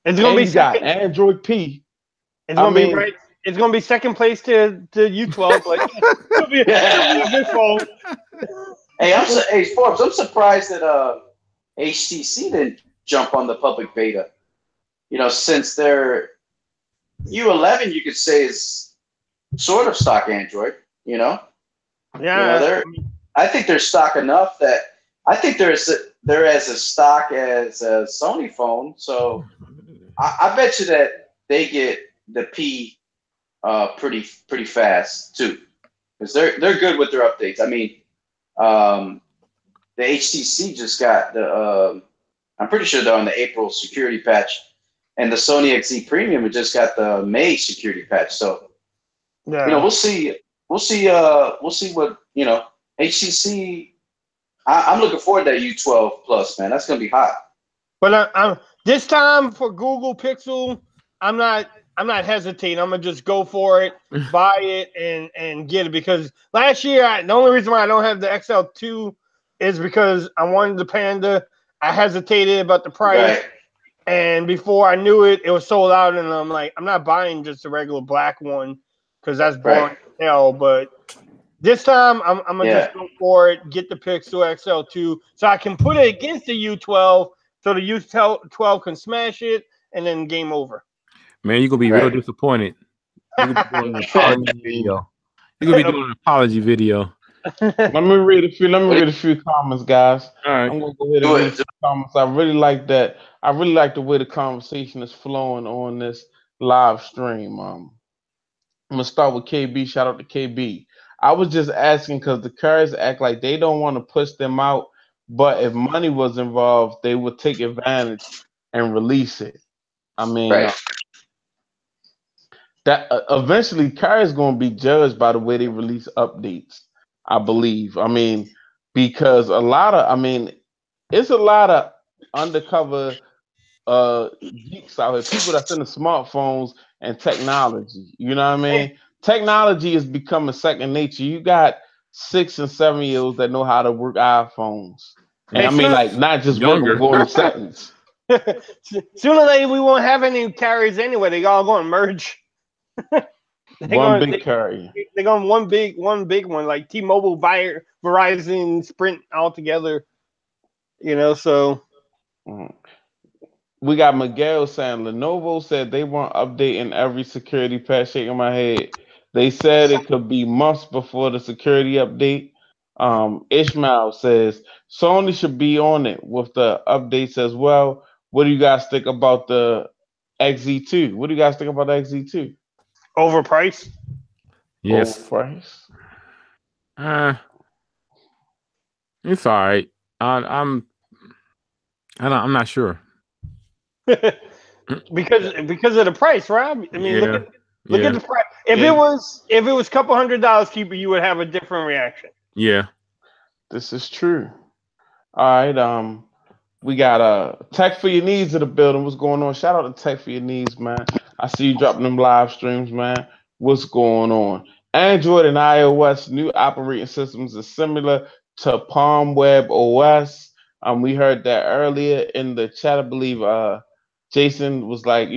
it's gonna be got Android P. It's gonna be right. It's gonna be second place to U12. Like it'll be a good phone. Hey, Forbes, I'm surprised that HTC didn't jump on the public beta. Since their U11, you could say is sort of stock Android. Yeah. I think they're stock enough that I think they're as a stock as a Sony phone. So I bet you that they get the P pretty fast too, because they're good with their updates. I mean, the HTC just got the I'm pretty sure they're on the April security patch, and the Sony XZ Premium just got the May security patch. So we'll see what HTC. I'm looking forward to that U12 Plus, man. That's gonna be hot. But this time for Google Pixel, I'm not hesitating. I'm gonna just go for it, buy it, and get it, because last year the only reason why I don't have the XL2 is because I wanted the Panda. I hesitated about the price, and before I knew it, it was sold out, and I'm like, I'm not buying just a regular black one because that's boring as hell. But this time I'm gonna just go for it, get the Pixel XL2, so I can put it against the U12, so the U12 can smash it, and then game over. Man, you're gonna be real disappointed. You're gonna be doing an apology video. You're gonna be doing an apology video. Let me read a few comments, guys. All right. I'm gonna go ahead and read a few comments. I really like that. I really like the way the conversation is flowing on this live stream. I'm gonna start with KB. Shout out to KB. I was just asking because the carriers act like they don't want to push them out, but if money was involved, they would take advantage and release it. I mean, that eventually carriers going to be judged by the way they release updates, I believe. I mean, because it's a lot of undercover geeks out here, people that's in the smartphones and technology. You know what I mean? Technology is becoming second nature. You got 6 and 7 year olds that know how to work iPhones. And I mean, like, not just younger, go to settings. Sooner or later, we won't have any carriers anyway. They all going to merge. One big carrier. They're going one big one, like T-Mobile, Verizon, Sprint all together. So. We got Miguel saying Lenovo said they weren't updating every security patch. Shaking my head. They said it could be months before the security update. Ishmael says Sony should be on it with the updates as well. What do you guys think about the XZ2? What do you guys think about the XZ2? Overpriced? Yes. Overpriced? It's all right. I'm not sure. because of the price, right? I mean, look at the price. If it was a couple $100 cheaper, you would have a different reaction. Yeah, this is true. All right. We got Tech for Your Needs in the building. What's going on? Shout out to Tech for Your Needs, man. I see you dropping them live streams, man. What's going on? Android and iOS new operating systems is similar to Palm Web OS. We heard that earlier in the chat. I believe Jason was like,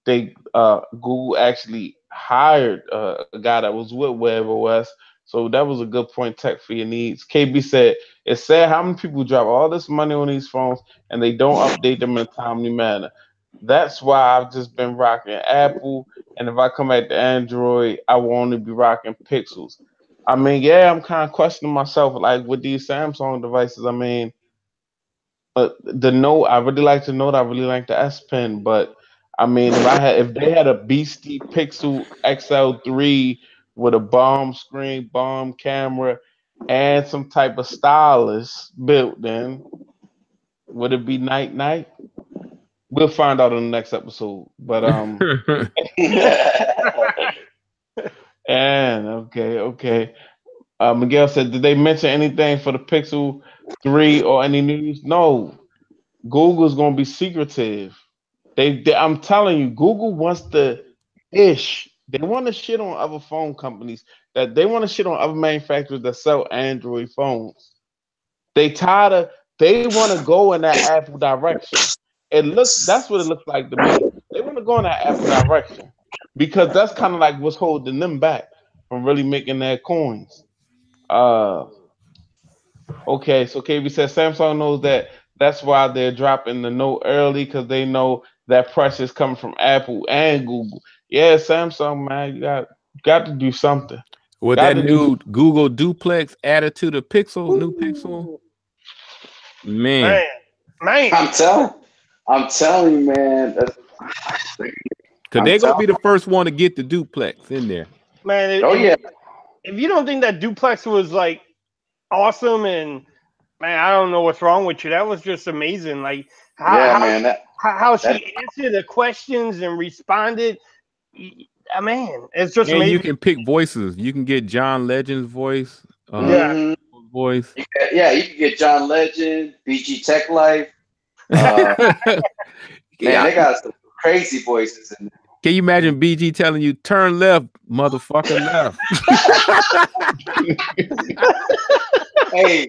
they Google actually hired a guy that was with WebOS, so that was a good point. Tech for Your Needs. KB said it's sad how many people drop all this money on these phones and they don't update them in a timely manner. That's why I've just been rocking Apple, and if I come back to Android, I will only be rocking Pixels. I mean, yeah, I'm kind of questioning myself, like with these Samsung devices. I mean, the Note, I really like the Note. I really like the S Pen, but I mean, if they had a beastie Pixel XL3 with a bomb screen, bomb camera, and some type of stylus built in, would it be night night? We'll find out in the next episode. But and okay. Miguel said, did they mention anything for the Pixel 3 or any news? No. Google's gonna be secretive. I'm telling you, Google wants to ish. They want to shit on other phone companies. That they want to shit on other manufacturers that sell Android phones. They want to go in that Apple direction. That's what it looks like to me. They want to go in that Apple direction because that's kind of like what's holding them back from really making their coins. Okay, so KB says Samsung knows that. That's why they're dropping the Note early, because they know that pressure is coming from Apple and Google. Yeah, Samsung, man, you got to do something. With that new Google Duplex added to the Pixel, new Pixel, man. I'm telling you, man. Because they're gonna be the first one to get the Duplex in there. Man, if you don't think that Duplex was like awesome, and man, I don't know what's wrong with you. That was just amazing. Like how she answered the questions and responded. Man, it's just amazing. You can pick voices. You can get John Legend's voice. Voice. You can get John Legend, BG Tech Life. Man, they got some crazy voices in there. Can you imagine BG telling you, turn left, motherfucker, left? Hey,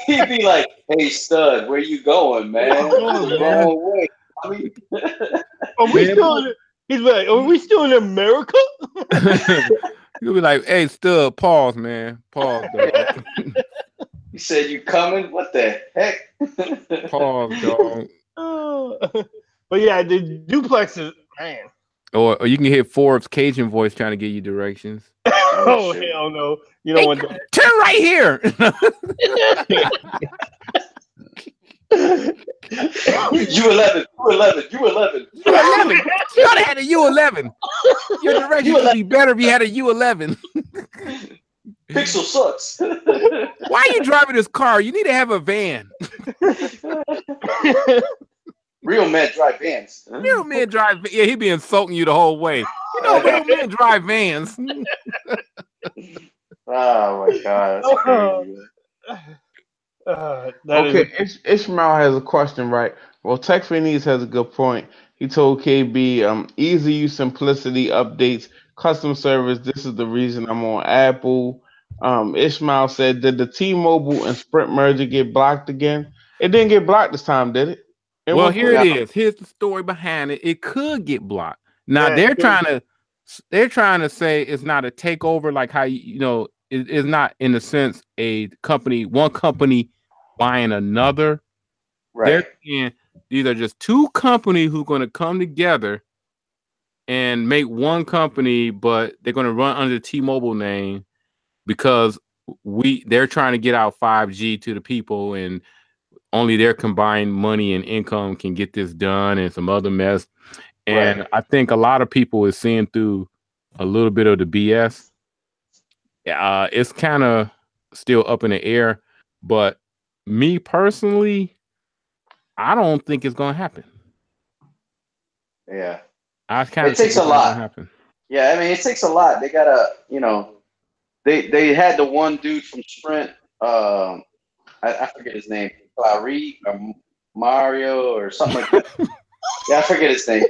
he'd be like, hey, stud, where you going, man? Wrong way. He's like, are we still in America? He'll be like, hey, stud, pause, man. Pause, dog. He said, you coming? What the heck? Pause, dog. But yeah, the Duplex is, man. Or you can hear Forbes' Cajun voice trying to give you directions. Oh, hell no. You don't want that. Turn right here. U11. You ought to have a U11. Your directions would be better if you had a U11. Pixel sucks. Why are you driving this car? You need to have a van. Real men drive vans. Real men drive. Yeah, he'd be insulting you the whole way. You know, real men drive vans. Oh my God. That's Ishmael has a question, right? Well, Tech for Needs has a good point. He told KB, easy use, simplicity, updates, custom service. This is the reason I'm on Apple. Ishmael said, did the T-Mobile and Sprint merger get blocked again? It didn't get blocked this time, did it? Well, here it is. Here's the story behind it. It could get blocked. Now they're trying to say it's not a takeover, like how it's not in a sense one company buying another. Right. They're saying these are just two companies who are going to come together and make one company, but they're going to run under the T-Mobile name because they're trying to get out 5G to the people, and only their combined money and income can get this done, and some other mess. And I think a lot of people is seeing through a little bit of the BS. It's kind of still up in the air, but me personally, I don't think it's going to happen. Yeah. It takes a lot. Yeah, I mean, it takes a lot. They got to, they had the one dude from Sprint, I forget his name, Clary, Mario or something like that. Yeah, I forget his name.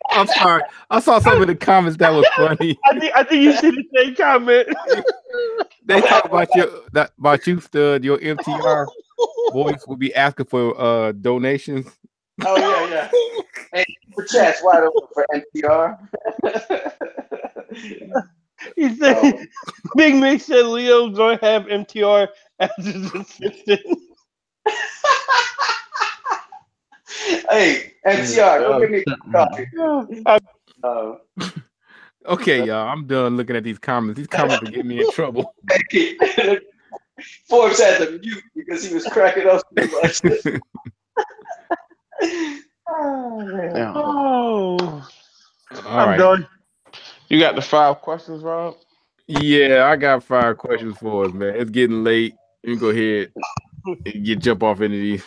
I'm sorry. I saw some in the comments that was funny. I think you see the same comment. They talk about you, Stud. Your MTR voice will be asking for donations. Oh yeah. Hey, for chat's wide open for NPR. He said, Big Mick said Leo's going to have MTR as his assistant. Hey, NTR, go give me a coffee. Okay, y'all. I'm done looking at these comments. These comments are getting me in trouble. Forbes had to mute because he was cracking up too much. Oh, I'm done. You got the 5 questions, Rob? Yeah, I got 5 questions for us, man. It's getting late. You go ahead and jump off into these.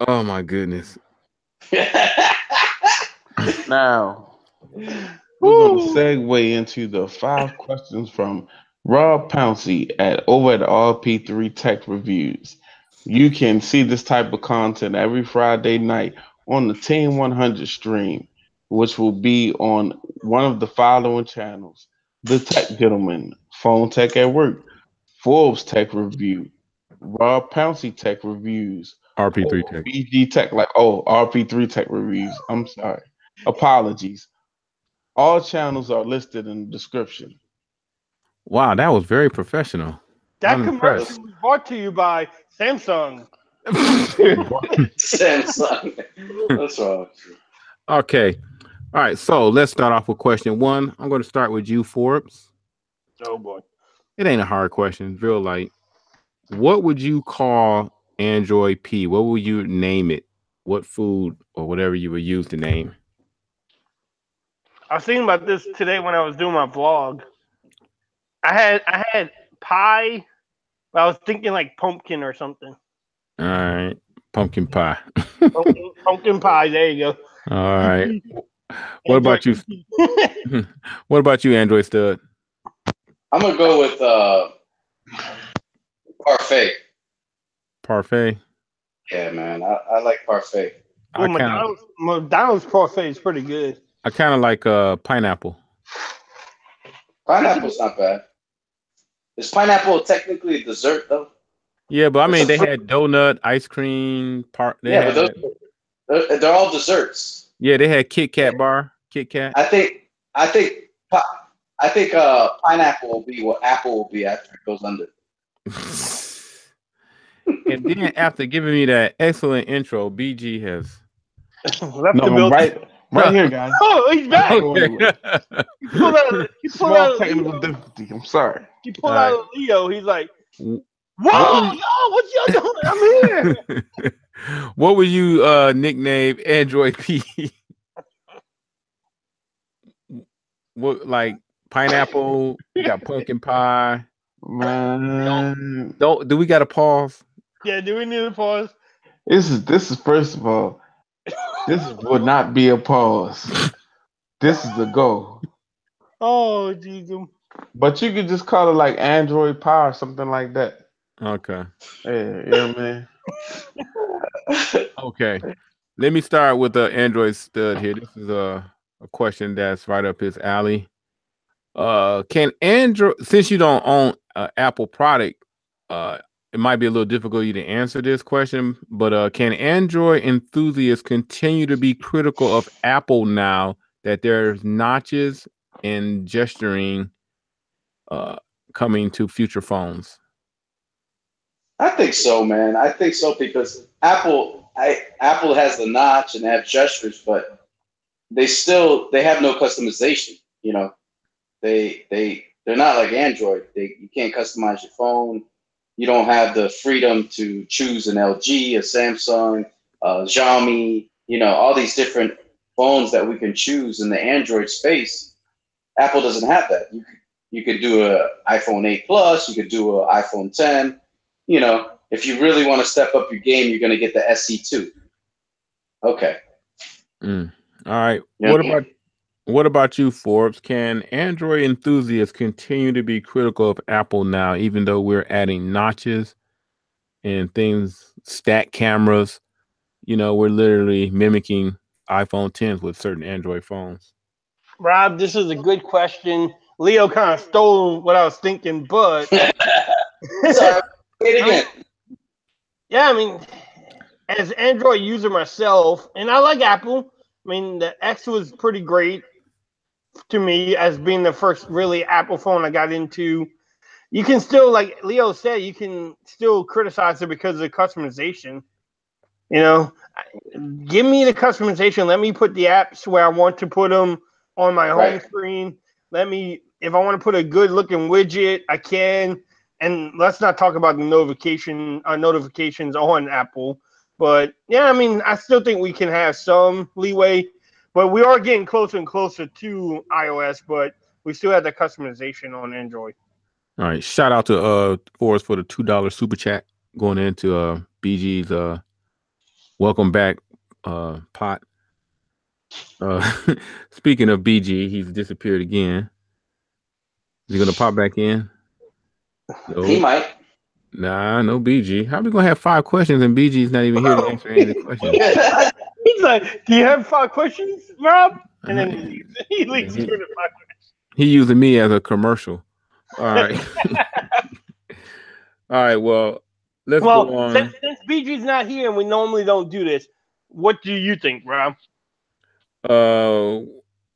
Oh my goodness. Now, we're going to segue into the 5 questions from Rob Pouncey over at RP3 Tech Reviews. You can see this type of content every Friday night on the Team 100 stream, which will be on one of the following channels: The Tech Gentleman, Phone Tech at Work, Forbes Tech Review, Rob Pouncey Tech Reviews, RP3 Tech. BG Tech, RP3 Tech Reviews. I'm sorry. Apologies. All channels are listed in the description. Wow, that was very professional. That commercial was brought to you by Samsung. Samsung. That's wrong. Okay. All right. So let's start off with question 1. I'm going to start with you, Forbes. Oh boy. It ain't a hard question. Real light. What would you call Android P? What would you name it? What food or whatever you would use to name? I was thinking about this today when I was doing my vlog. I had pie, but I was thinking like pumpkin or something. All right. Pumpkin pie. Pumpkin pie. There you go. All right. What about you? What about you, Android Stud? I'm gonna go with parfait. Parfait. Yeah, man. I like parfait. Well, McDonald's parfait is pretty good. I kind of like pineapple. Pineapple's not bad. Is pineapple technically a dessert though? Yeah, but I mean they had donut, ice cream, but they're all desserts. Yeah, they had Kit Kat bar. Kit Kat. I think pineapple will be what Apple will be after it goes under. And then after giving me that excellent intro, BG has left the building. Right here, guys. Oh, he's back. Okay. He pulled out technical difficulty. I'm sorry. He pulled out a Leo. He's like, "Whoa, what y'all doing? I'm here." What would you nickname Android P? What, like pineapple? You got pumpkin pie. Man. Do we got to pause? Yeah, do we need to pause? This is first of all, this would not be a pause. This is the go. Oh, Jesus. But you could just call it like Android Pie or something like that. Okay. Yeah, man. Okay. Let me start with the Android Stud here. This is a question that's right up his alley. Can Android, since you don't own an Apple product, it might be a little difficult for you to answer this question, but can Android enthusiasts continue to be critical of Apple now that there's notches and gesturing coming to future phones? I think so, man. I think so because Apple has the notch and they have gestures, but they have no customization. You know, they're not like Android. You can't customize your phone. You don't have the freedom to choose an LG, a Samsung, Xiaomi, all these different phones that we can choose in the Android space. Apple doesn't have that. You could do an iPhone 8 Plus, you could do an iPhone 10. If you really want to step up your game, you're going to get the SE2. Okay. All right. Yeah. What about you, Forbes? Can Android enthusiasts continue to be critical of Apple now, even though we're adding notches and things, stack cameras. You know, we're literally mimicking iPhone 10s with certain Android phones. Rob, this is a good question. Leo kind of stole what I was thinking, but Sorry, say it again. yeah, I mean, as an Android user myself, and I like Apple. I mean, the X was pretty great to me as being the first really Apple phone I got into. You can still, like Leo said, you can still criticize it because of the customization. You know, give me the customization. Let me put the apps where I want to put them on my home screen. Let me, if I want to put a good looking widget, I can. And let's not talk about the notifications on Apple. But yeah, I mean, I still think we can have some leeway. But we are getting closer and closer to iOS. But we still have the customization on Android. All right, shout out to Forbes for the $2 super chat going into BG's welcome back pot. Speaking of BG, he's disappeared again. Is he gonna pop back in? No. He might. Nah, no BG. How are we gonna have 5 questions and BG's not even here to answer any of the questions? He's like, "Do you have 5 questions, Rob?" And then he leaves through the 5 questions. He using me as a commercial. All right. All right. Well, let's go on. Since BG's not here and we normally don't do this, what do you think, Rob?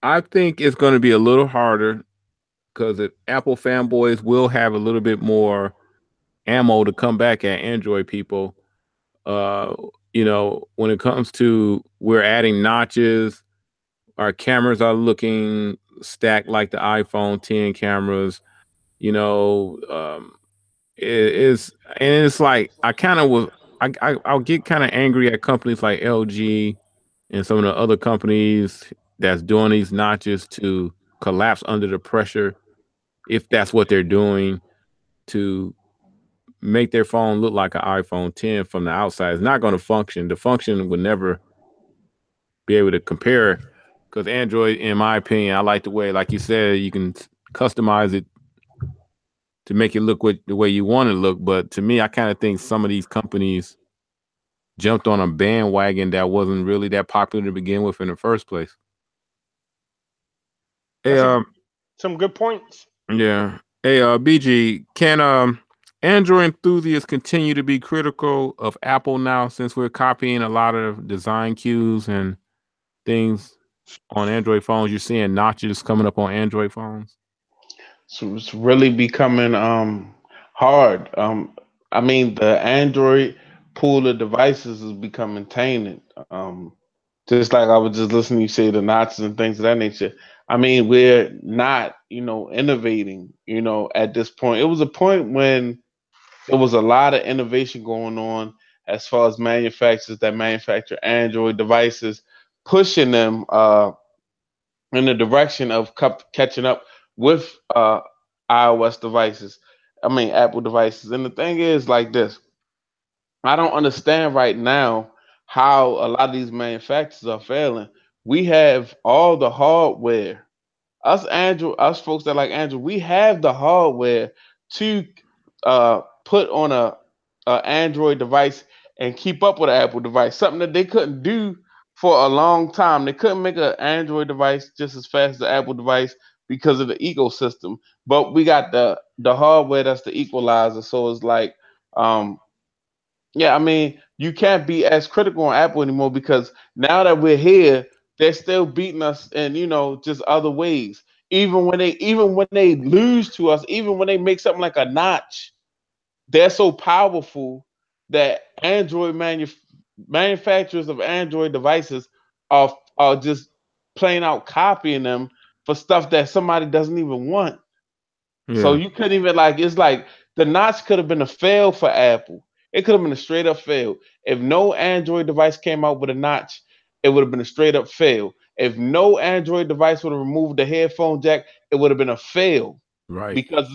I think it's going to be a little harder because Apple fanboys will have a little bit more ammo to come back at Android people. You know, when it comes to we're adding notches, our cameras are looking stacked like the iPhone 10 cameras. You know, it's like I kind of was. I'll get kind of angry at companies like LG and some of the other companies that's doing these notches to collapse under the pressure, if that's what they're doing, to make their phone look like an iPhone 10 from the outside. It's not going to function. The function would never be able to compare because Android, in my opinion, I like the way, like you said, you can customize it to make it look the way you want it to look. But to me, I kind of think some of these companies jumped on a bandwagon that wasn't really that popular to begin with in the first place. Hey, some good points. Yeah. Hey, BG, can Android enthusiasts continue to be critical of Apple now since we're copying a lot of design cues and things on Android phones? You're seeing notches coming up on Android phones. So it's really becoming hard. I mean, the Android pool of devices is becoming tainted. Just like I was just listening to you say the notches and things of that nature. I mean, we're not, innovating, at this point. It was a point when there was a lot of innovation going on as far as manufacturers that manufacture Android devices, pushing them in the direction of catching up with iOS devices. I mean, Apple devices. And the thing is like this. I don't understand right now how a lot of these manufacturers are failing. We have all the hardware. Us folks that like Android, we have the hardware to put on a Android device and keep up with an Apple device. Something that they couldn't do for a long time. They couldn't make an Android device just as fast as the Apple device because of the ecosystem. But we got the hardware that's the equalizer. So it's like, yeah, I mean, you can't be as critical on Apple anymore because now that we're here, they're still beating us in, just other ways. Even when they lose to us, even when they make something like a notch, they're so powerful that Android manufacturers of Android devices are just plain out copying them for stuff that somebody doesn't even want. Yeah. So you couldn't even it's like the notch could have been a fail for Apple. It could have been a straight up fail. If no Android device came out with a notch, it would have been a straight up fail. If no Android device would have removed the headphone jack, it would have been a fail. Right. Because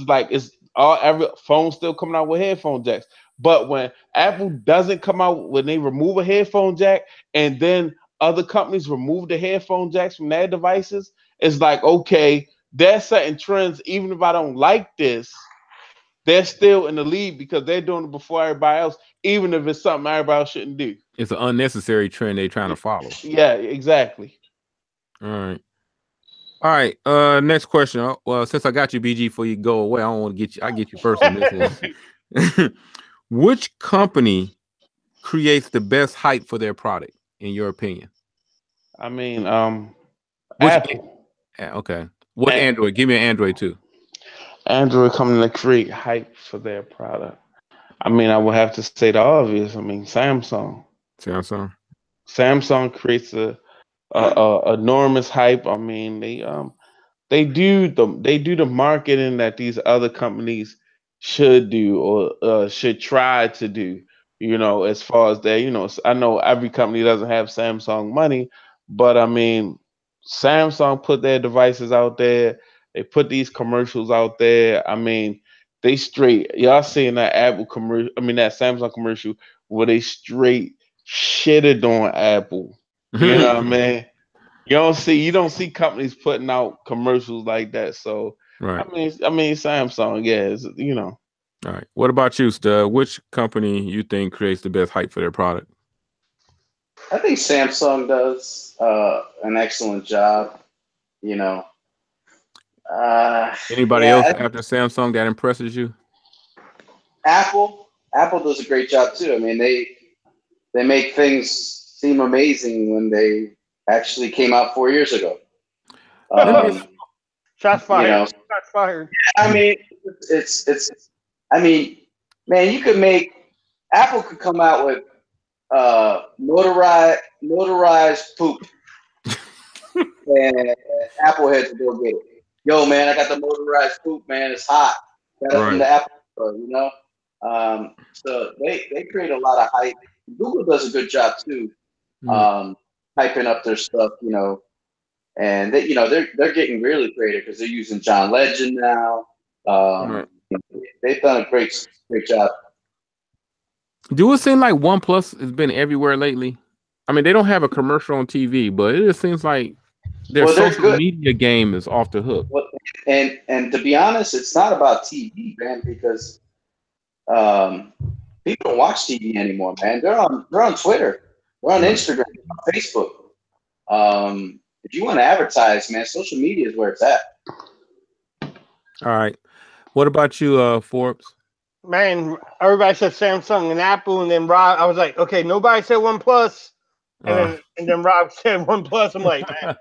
every phone still coming out with headphone jacks. But when Apple doesn't come out, when they remove a headphone jack and then other companies remove the headphone jacks from their devices, it's like, okay, they're setting trends. Even if I don't like this, they're still in the lead because they're doing it before everybody else. even if it's something everybody shouldn't do. It's an unnecessary trend they're trying to follow. Yeah, exactly. All right. All right. Next question. Well, since I got you, BG, before you go away, I don't want to get you. I get you first on this one. Which company creates the best hype for their product, in your opinion? I mean, Which, Apple. Okay. What Android? Give me an Android too. Android coming to create hype for their product. I mean, I would have to say the obvious. I mean, Samsung. Samsung creates a enormous hype. I mean, they do the marketing that these other companies should do or should try to do. You know, as far as I know every company doesn't have Samsung money, but I mean, Samsung put their devices out there. They put these commercials out there. I mean, they straight y'all seeing that Apple commercial. I mean, that Samsung commercial where they straight shitted on Apple. You know what I mean? You don't see companies putting out commercials like that. So right. I mean Samsung, yeah, All right. What about you, Stud? Which company you think creates the best hype for their product? I think Samsung does an excellent job. You know. Anybody else after Samsung that impresses you? Apple does a great job too. I mean, they make things seem amazing when they actually came out 4 years ago. Shots fired. Shots fired. I mean, it's. I mean, man, Apple could come out with motorized poop, and Apple heads would go get it. Yo, man, I got the motorized poop, man. It's hot. Got it from the Apple store, you know. So they create a lot of hype. Google does a good job too, hyping up their stuff, you know. And they're getting really creative because they're using John Legend now. They've done a great job. Do it seem like OnePlus has been everywhere lately? I mean, they don't have a commercial on TV, but it just seems like their social media game is off the hook. Well, and to be honest, it's not about TV, man, because people don't watch TV anymore, man. They're on Twitter, they're on Instagram, on Facebook. If you want to advertise, man, social media is where it's at. All right. What about you, Forbes? Man, everybody said Samsung and Apple, and then Rob, I was like, okay, nobody said OnePlus. And then Rob said OnePlus. I'm like, man.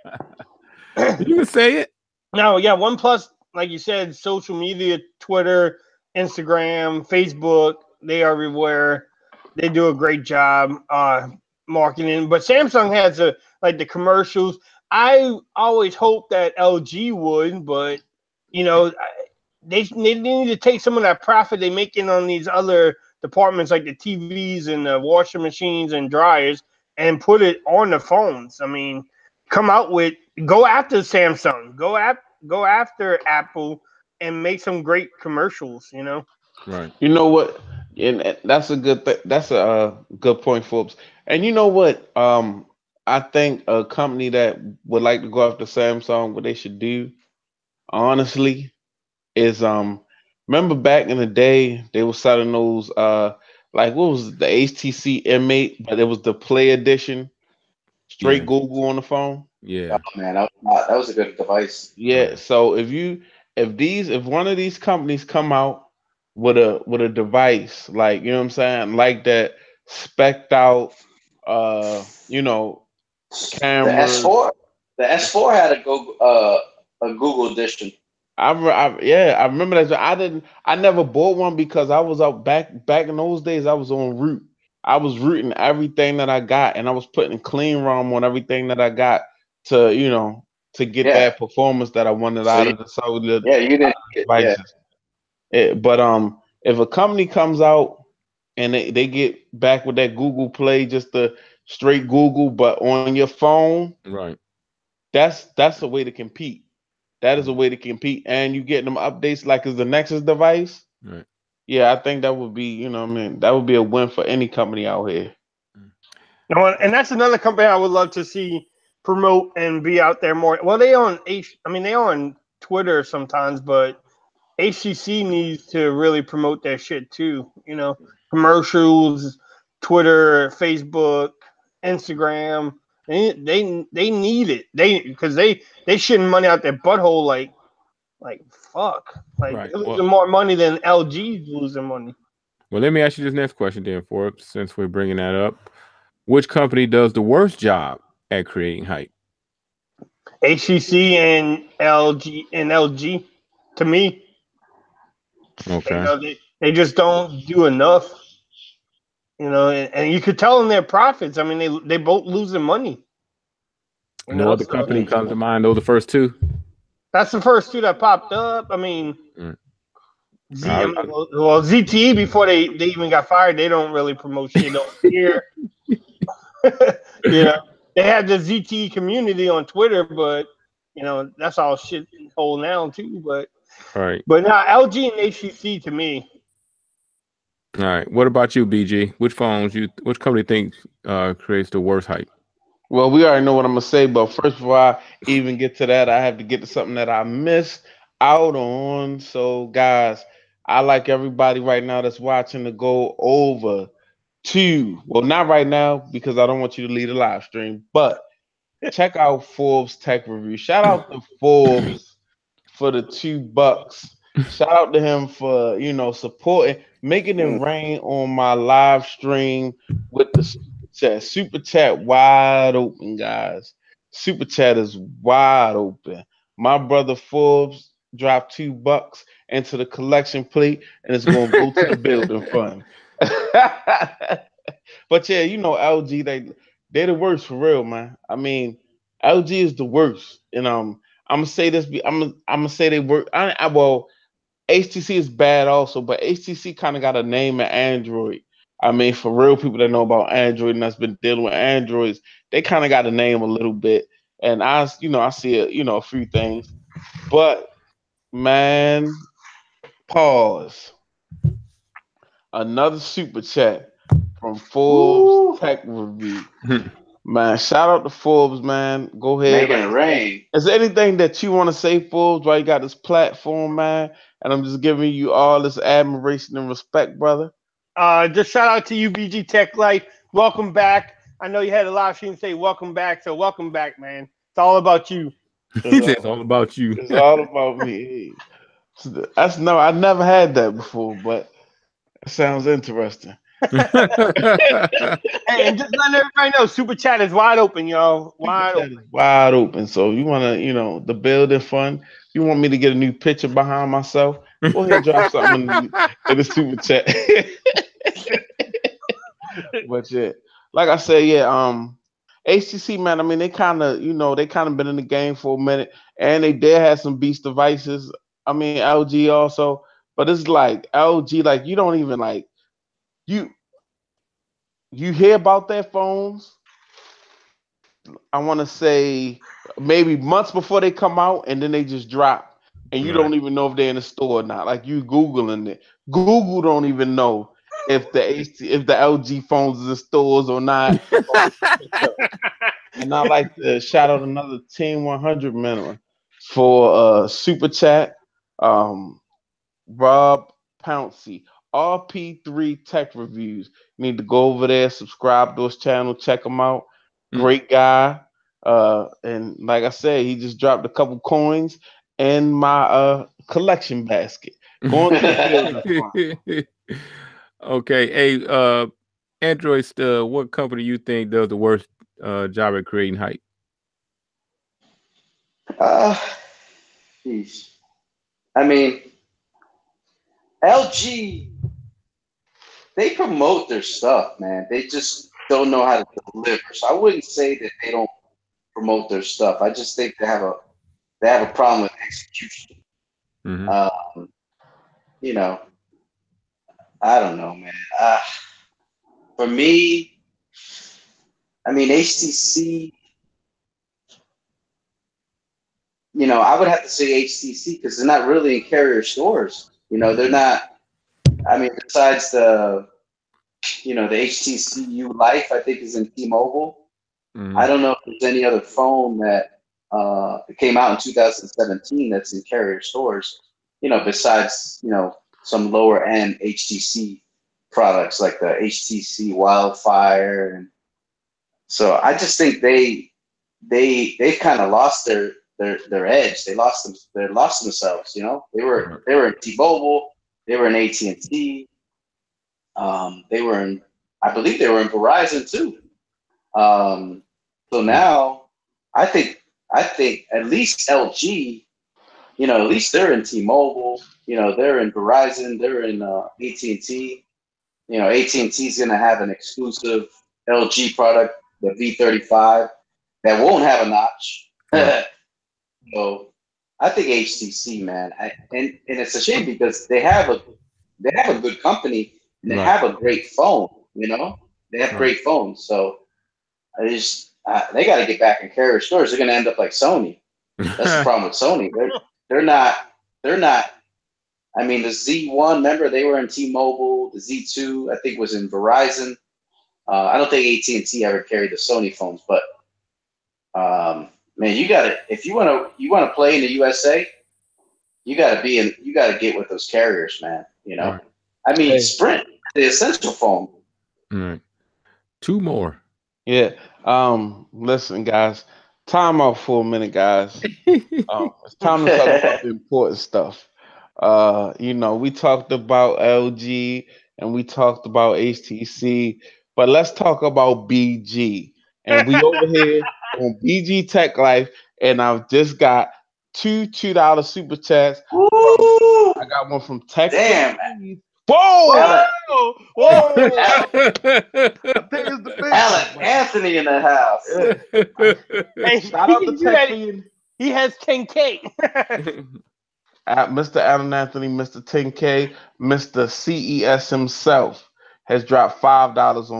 You can say it. No, yeah, OnePlus, like you said, social media, Twitter, Instagram, Facebook, they are everywhere. They do a great job marketing. But Samsung has the commercials. I always hope that LG would, but they need to take some of that profit they're making on these other departments like the TVs and the washing machines and dryers and put it on the phones. I mean, go after Samsung, go after Apple, and make some great commercials. Right. You know what? And that's a good thing. That's a good point, Forbes. And you know what? I think a company that would like to go after Samsung, what they should do, honestly, is remember back in the day they were selling those like what was it, the HTC M8, but it was the Play Edition, straight Google on the phone. Yeah, oh, man, that was a good device. Yeah, so if one of these companies come out with a device like, you know what I'm saying, like that spec'd out camera. The S4 had a Google edition. I remember that. I never bought one because I was out back in those days. I was on route. I was rooting everything that I got, and I was putting clean ROM on everything that I got to get that performance that I wanted out of the cellular devices. But if a company comes out and they get back with that Google Play, just the straight Google, but on your phone, right? That's a way to compete. That is a way to compete, and you get them updates like it's the Nexus device. Right. Yeah, I think that would be, that would be a win for any company out here. And that's another company I would love to see promote and be out there more. Well, they on Twitter sometimes, but HTC needs to really promote their shit too. commercials, Twitter, Facebook, Instagram. They need it. Because they shitting money out their butthole like fuck. Like Right. they're losing more money than LG's losing money. Well, let me ask you this next question then, Forbes, since we're bringing that up. Which company does the worst job at creating hype? HTC and LG to me. Okay. You know, they just don't do enough. You know, and you could tell in their profits. I mean, they both losing money. No other company comes to mind. Those are the first two. That's the first two that popped up. I mean, ZTE before they even got fired, they don't really promote shit on here. You know, they have the ZTE community on Twitter, but you know that's all shit hole now too. But now LG and HTC to me. All right. What about you, BG? Which company think creates the worst hype? Well, we already know what I'm gonna say, but first before I even get to that, I have to get to something that I missed out on. So, guys, I like everybody right now that's watching to go over to, well, not right now because I don't want you to leave the live stream, but check out Forbes Tech Review. Shout out to Forbes for the $2. Shout out to him for, you know, supporting, making it rain on my live stream with the super chat. Super chat wide open, guys. Super chat is wide open. My brother Forbes dropped $2 into the collection plate, and it's gonna go to the building fund. But yeah, you know, LG, they're the worst for real, man. I mean, LG is the worst, and I'm gonna say this. I'm gonna say they work. Well, HTC is bad also, but HTC kind of got a name at Android. I mean, for real people that know about Android and that's been dealing with Androids, they kind of got a name a little bit. And I see a few things, but man, pause. Another super chat from Forbes Tech Review. Man, shout out to Forbes, man. Go ahead. Making it rain. Is there anything that you want to say, Forbes, while you got this platform, man? And I'm just giving you all this admiration and respect, brother. Just shout out to you, BG Tech Life. Welcome back. I know you had a live stream say welcome back, so welcome back, man. It's all about you. It's all about you. It's all about me. I never had that before, but it sounds interesting. Hey, and just letting everybody know, Super Chat is wide open, y'all. Wide open. So you want to, the building fund. You want me to get a new picture behind myself? Go ahead and drop something in the Super Chat. But yeah, like I said, HTC, man. I mean, they kind of been in the game for a minute, and they did have some beast devices. I mean, LG also, but it's like LG, like you don't even like you hear about their phones. I want to say maybe months before they come out, and then they just drop, and you don't even know if they're in the store or not. Like you Googling it, Google don't even know if the LG phones is in stores or not. And I like to shout out another Team 100 member for super chat, Rob Pouncey. RP3 Tech Reviews. You need to go over there, subscribe to his channel, check him out. Great guy. And like I said, he just dropped a couple coins in my collection basket. Going to the building. Okay. Hey, Android Stud, what company you think does the worst job at creating hype? Geez. I mean, LG, they promote their stuff, man. They just don't know how to deliver. So I wouldn't say that they don't promote their stuff. I just think they have a problem with execution. Mm-hmm. You know, I don't know, man. For me, I mean, HTC, you know, I would have to say HTC because they're not really in carrier stores. You know, they're not. I mean, besides the HTC U Life, I think is in T-Mobile. Mm-hmm. I don't know if there's any other phone that came out in 2017 that's in carrier stores. You know, besides some lower end HTC products like the HTC Wildfire, and so I just think they kind of lost their edge. They lost themselves. You know, they were in T-Mobile, they were in AT&T, they were in, I believe they were in Verizon too. So now I think at least LG, you know, at least they're in T-Mobile, you know, they're in Verizon, they're in AT&T. You know, AT&T is going to have an exclusive LG product, the V35, that won't have a notch. Right. So I think HTC, man, and it's a shame because they have a good company and they have a great phone. You know, they have great phones. So I just they got to get back in carrier stores. They're going to end up like Sony. That's the problem with Sony. They're not. I mean, the Z1, remember, they were in T-Mobile. The Z2, I think, was in Verizon. I don't think AT&T ever carried the Sony phones, but man, you got to, if you want to play in the USA, you got to get with those carriers, man. You know, I mean, Sprint, the essential phone. Right. Two more. Yeah. Listen, guys. Time out for a minute, guys. It's time to talk about the important stuff. You know, we talked about LG and we talked about HTC, but let's talk about BG. And we over here on BG Tech Life, and I've just got two $2 super chats. I got one from Tech. Damn. Whoa! Allan Anthony in the house. Hey, Shout out to Tech for you. He has 10K. Mr. Allan Anthony, Mr. 10K, Mr. CES himself has dropped $5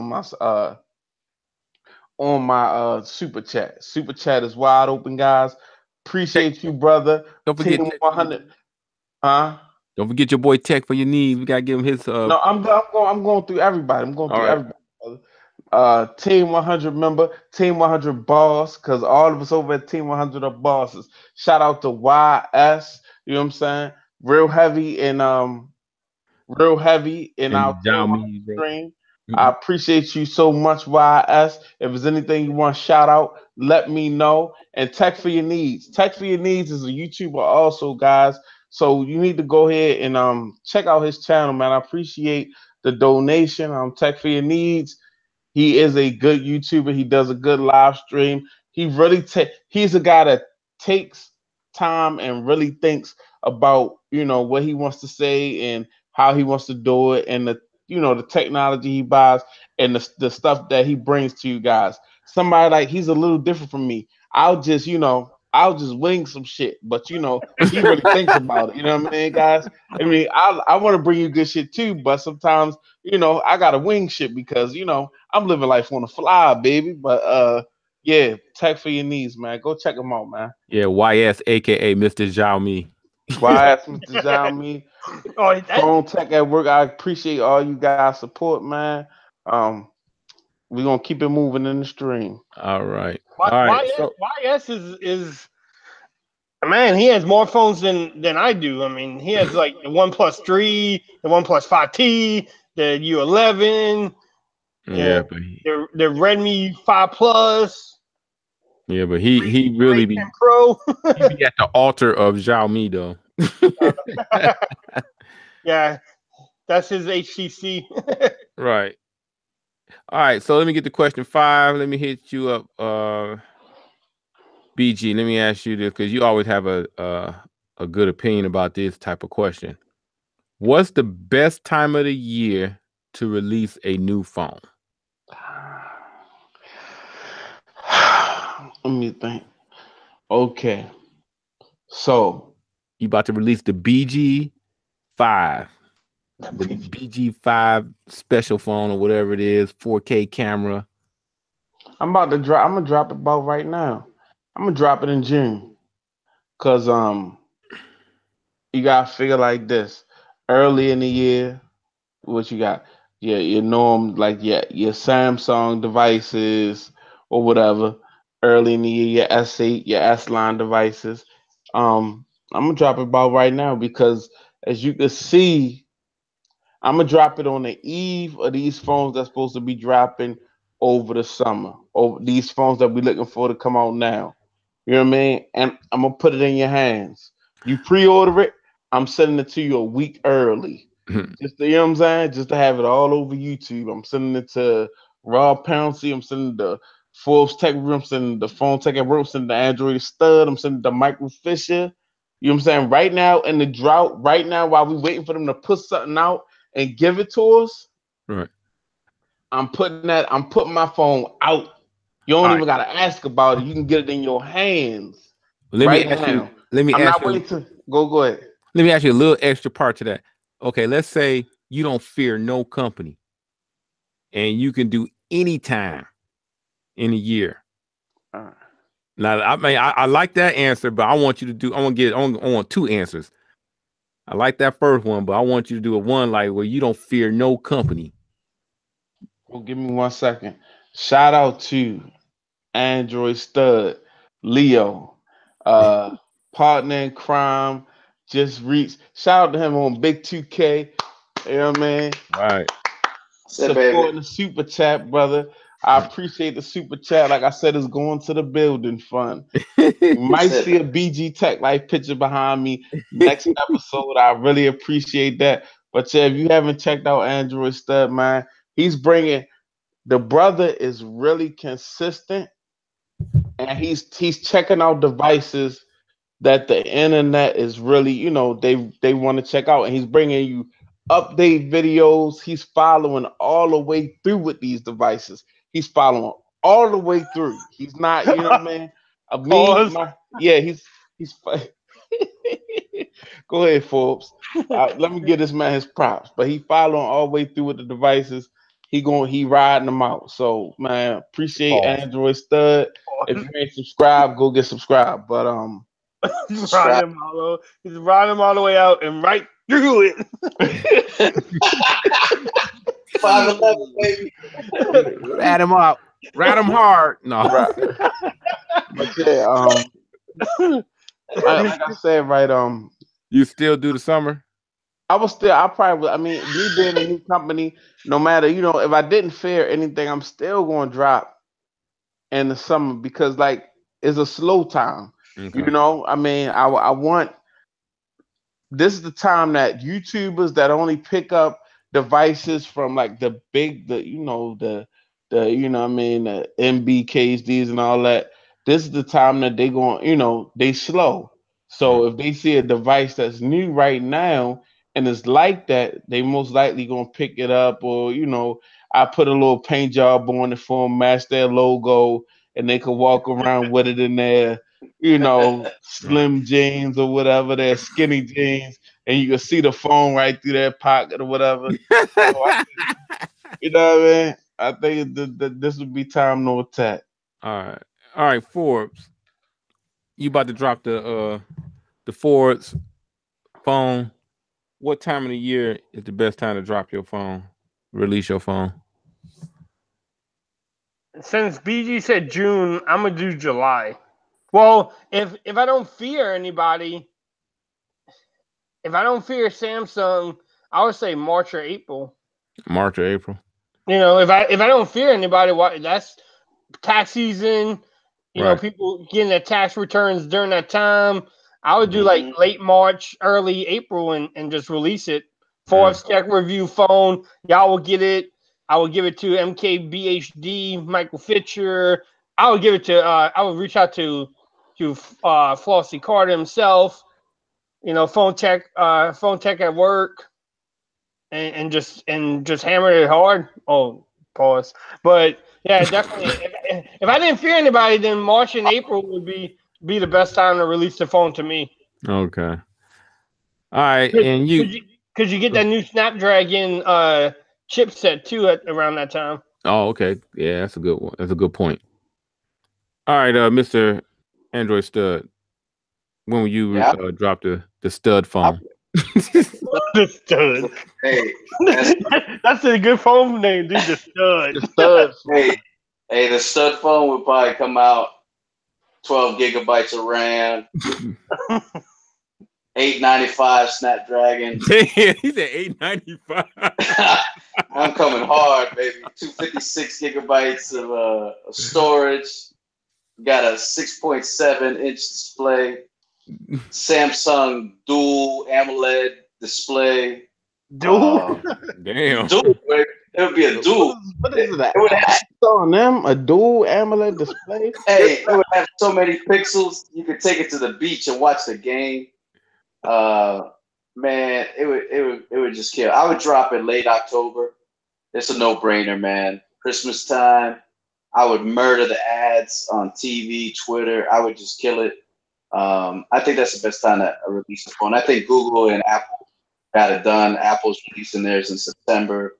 on my super chat. Super chat is wide open, guys. Appreciate you, brother. Don't forget Team 100. Huh? Don't forget your boy Tech for your needs. We gotta give him his. No, I'm going through everybody. I'm going through everybody. Team 100 member, Team 100 boss, because all of us over at Team 100 are bosses. Shout out to YS. You know what I'm saying? Real heavy in our stream. I appreciate you so much, YS. If there's anything you want to shout out, let me know. And Tech for Your Needs. Tech for Your Needs is a YouTuber also, guys. So you need to go ahead and check out his channel, man. I appreciate the donation. Tech for Your Needs. He is a good YouTuber. He does a good live stream. He's a guy that takes time and really thinks about, you know, what he wants to say and how he wants to do it, and the technology he buys and the stuff that he brings to you guys. Somebody like, he's a little different from me. I'll just wing some shit, but he really thinks about it. You know what I mean, guys? I mean, I want to bring you good shit too, but sometimes, I gotta wing shit because I'm living life on the fly, baby. But yeah, Tech for Your Needs, man. Go check him out, man. Yeah, YS, aka Mr. Xiaomi. YS, Mr. Xiaomi. Phone Tech at Work. I appreciate all you guys' support, man. We're gonna keep it moving in the stream. All right. YS is man, he has more phones than I do. I mean, he has like the OnePlus 3, the OnePlus 5T, the U11. Yeah, but the Redmi 5 Plus. Yeah, but he really be Pro. He be at the altar of Xiaomi though. Yeah, that's his HTC. Right. All right, so let me get to question 5. Let me hit you up, BG. Let me ask you this because you always have a good opinion about this type of question. What's the best time of the year to release a new phone? Let me think. Okay, so you about to release the BG5. The BG5 special phone or whatever it is, 4K camera. I'm gonna drop it about right now. I'm gonna drop it in June. Cause you gotta figure like this. Early in the year, what you got? Yeah, your norm, like your Samsung devices or whatever. Early in the year, your S8, your S-line devices. I'm gonna drop it about right now because as you can see, I'm gonna drop it on the eve of these phones that's supposed to be dropping over the summer. Over these phones that we're looking for to come out now. You know what I mean? And I'm gonna put it in your hands. You pre-order it, I'm sending it to you a week early. Just to, you know what I'm saying? Just to have it all over YouTube. I'm sending it to Rob Pouncey. I'm sending the Forbes Tech Reviews. I'm sending the Phone Tech Reviews. I'm sending the Android Stud. I'm sending the Michael Fisher. You know what I'm saying? Right now in the drought, right now while we waiting for them to put something out and give it to us, right? I'm putting my phone out. You don't even gotta ask about it. You can get it in your hands right now. I'm not waiting to go ahead. Let me ask you a little extra part to that. Okay, let's say you don't fear no company and you can do any time in a year. Now, I mean, I like that answer, but I want you to do, I want two answers. I like that first one, but I want you to do a one like where you don't fear no company. Well, give me 1 second. Shout out to Android Stud, Leo, partner in crime, just reached. Shout out to him on Big 2K. You know what I mean? Right. Supporting the super chat, brother. I appreciate the super chat. Like I said, it's going to the building fund. You might see a BG Tech Life picture behind me next episode. I really appreciate that. But yeah, if you haven't checked out Android Stud, man, he's bringing. The brother is really consistent, and he's checking out devices that the internet is really, you know, they want to check out, and he's bringing you update videos. He's following all the way through with these devices. He's following all the way through. He's not, you know what I mean? He's go ahead, Forbes. Let me give this man his props. But he following all the way through with the devices. He riding them out. So man, appreciate Android Stud. If you ain't subscribed, go get subscribed. But he's riding him all the way out and right through it. 5'11", baby. Rat him up. Rat him hard. No. But yeah, like I said, right, you still do the summer? I mean, me being a new company, no matter, you know, if I didn't fear anything, I'm still going to drop in the summer because, like, it's a slow time. Okay. You know, I mean, I want, this is the time that YouTubers that only pick up devices from, like, the you know, the MBKDs and all that. This is the time that they going, you know, they slow. So if they see a device that's new right now, and it's like that, they most likely gonna pick it up, or you know, I put a little paint job on it for them, match their logo, and they can walk around with it in their, you know, slim jeans or whatever, their skinny jeans, and you can see the phone right through their pocket or whatever. So you know what I mean? I think this would be time no attack. All right, Forbes. You about to drop the Forbes phone. What time of the year is the best time to drop your phone, release your phone? Since BG said June, I'm gonna do July. Well, if I don't fear anybody, if I don't fear Samsung, I would say March or April. March or April. You know, if I don't fear anybody, that's tax season. You know, people getting their tax returns during that time. I would do like late March, early April, and just release it. Forbes Tech Review phone. Y'all will get it. I will give it to MKBHD, Michael Fisher. I would give it to. I would reach out to Flossie Carter himself. You know, phone tech at work, and just hammer it hard. Oh, pause. But yeah, definitely. if I didn't fear anybody, then March and April would be the best time to release the phone to me. Okay. All right, and because you get that new Snapdragon chipset too around that time. Oh, okay. Yeah, that's a good one. That's a good point. All right, Mr. Android Stud, when will you drop the stud phone? The stud. Hey, that's a good phone name, dude. The stud. The stud. Hey, the stud phone would probably come out 12 gigabytes of RAM. 895 Snapdragon. He said 895. I'm coming hard, baby. 256 gigabytes of storage. Got a 6.7-inch display. Samsung dual AMOLED display. Dual? Damn. Dual, baby. It would be a dual. What is that? It would have, On them, a dual AMOLED display. hey, it would have so many pixels. You could take it to the beach and watch the game. Man, it would just kill. I would drop it late October. It's a no-brainer, man. Christmas time. I would murder the ads on TV, Twitter. I would just kill it. I think that's the best time to release the phone. I think Google and Apple got it done. Apple's releasing theirs in September.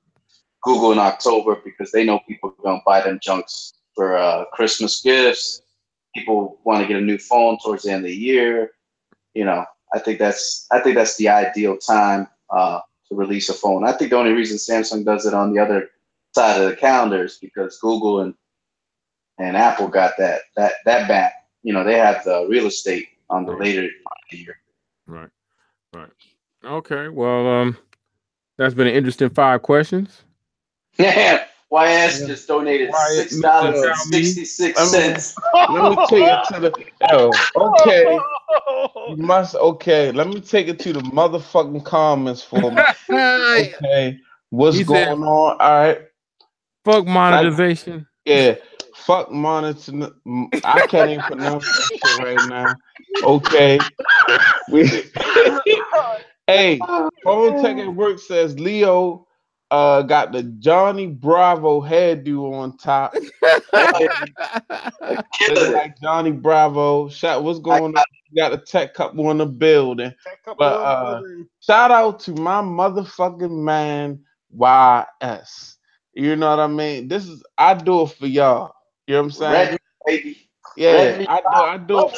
Google in October because they know people are going to buy them junks for Christmas gifts. People want to get a new phone towards the end of the year. You know, I think that's the ideal time to release a phone. I think the only reason Samsung does it on the other side of the calendar is because Google and Apple got that back. You know, they have the real estate on the later part of the year. Right. Okay. Well, that's been an interesting 5 questions. Yeah. YS just donated $6.66. Let me take it to the okay. You must let me take it to the motherfucking comments for me. Okay. What's going on? All right. Fuck monetization. Yeah. Fuck monetization. I can't even pronounce that shit right now. Okay. Hey, Phone Tech at Work says Leo got the Johnny Bravo hairdo on top. Like Johnny Bravo. What's going on? You got a tech couple in the building. But shout out to my motherfucking man YS. You know what I mean? I do it for y'all. You know what I'm saying? Red, baby. Yeah, I do it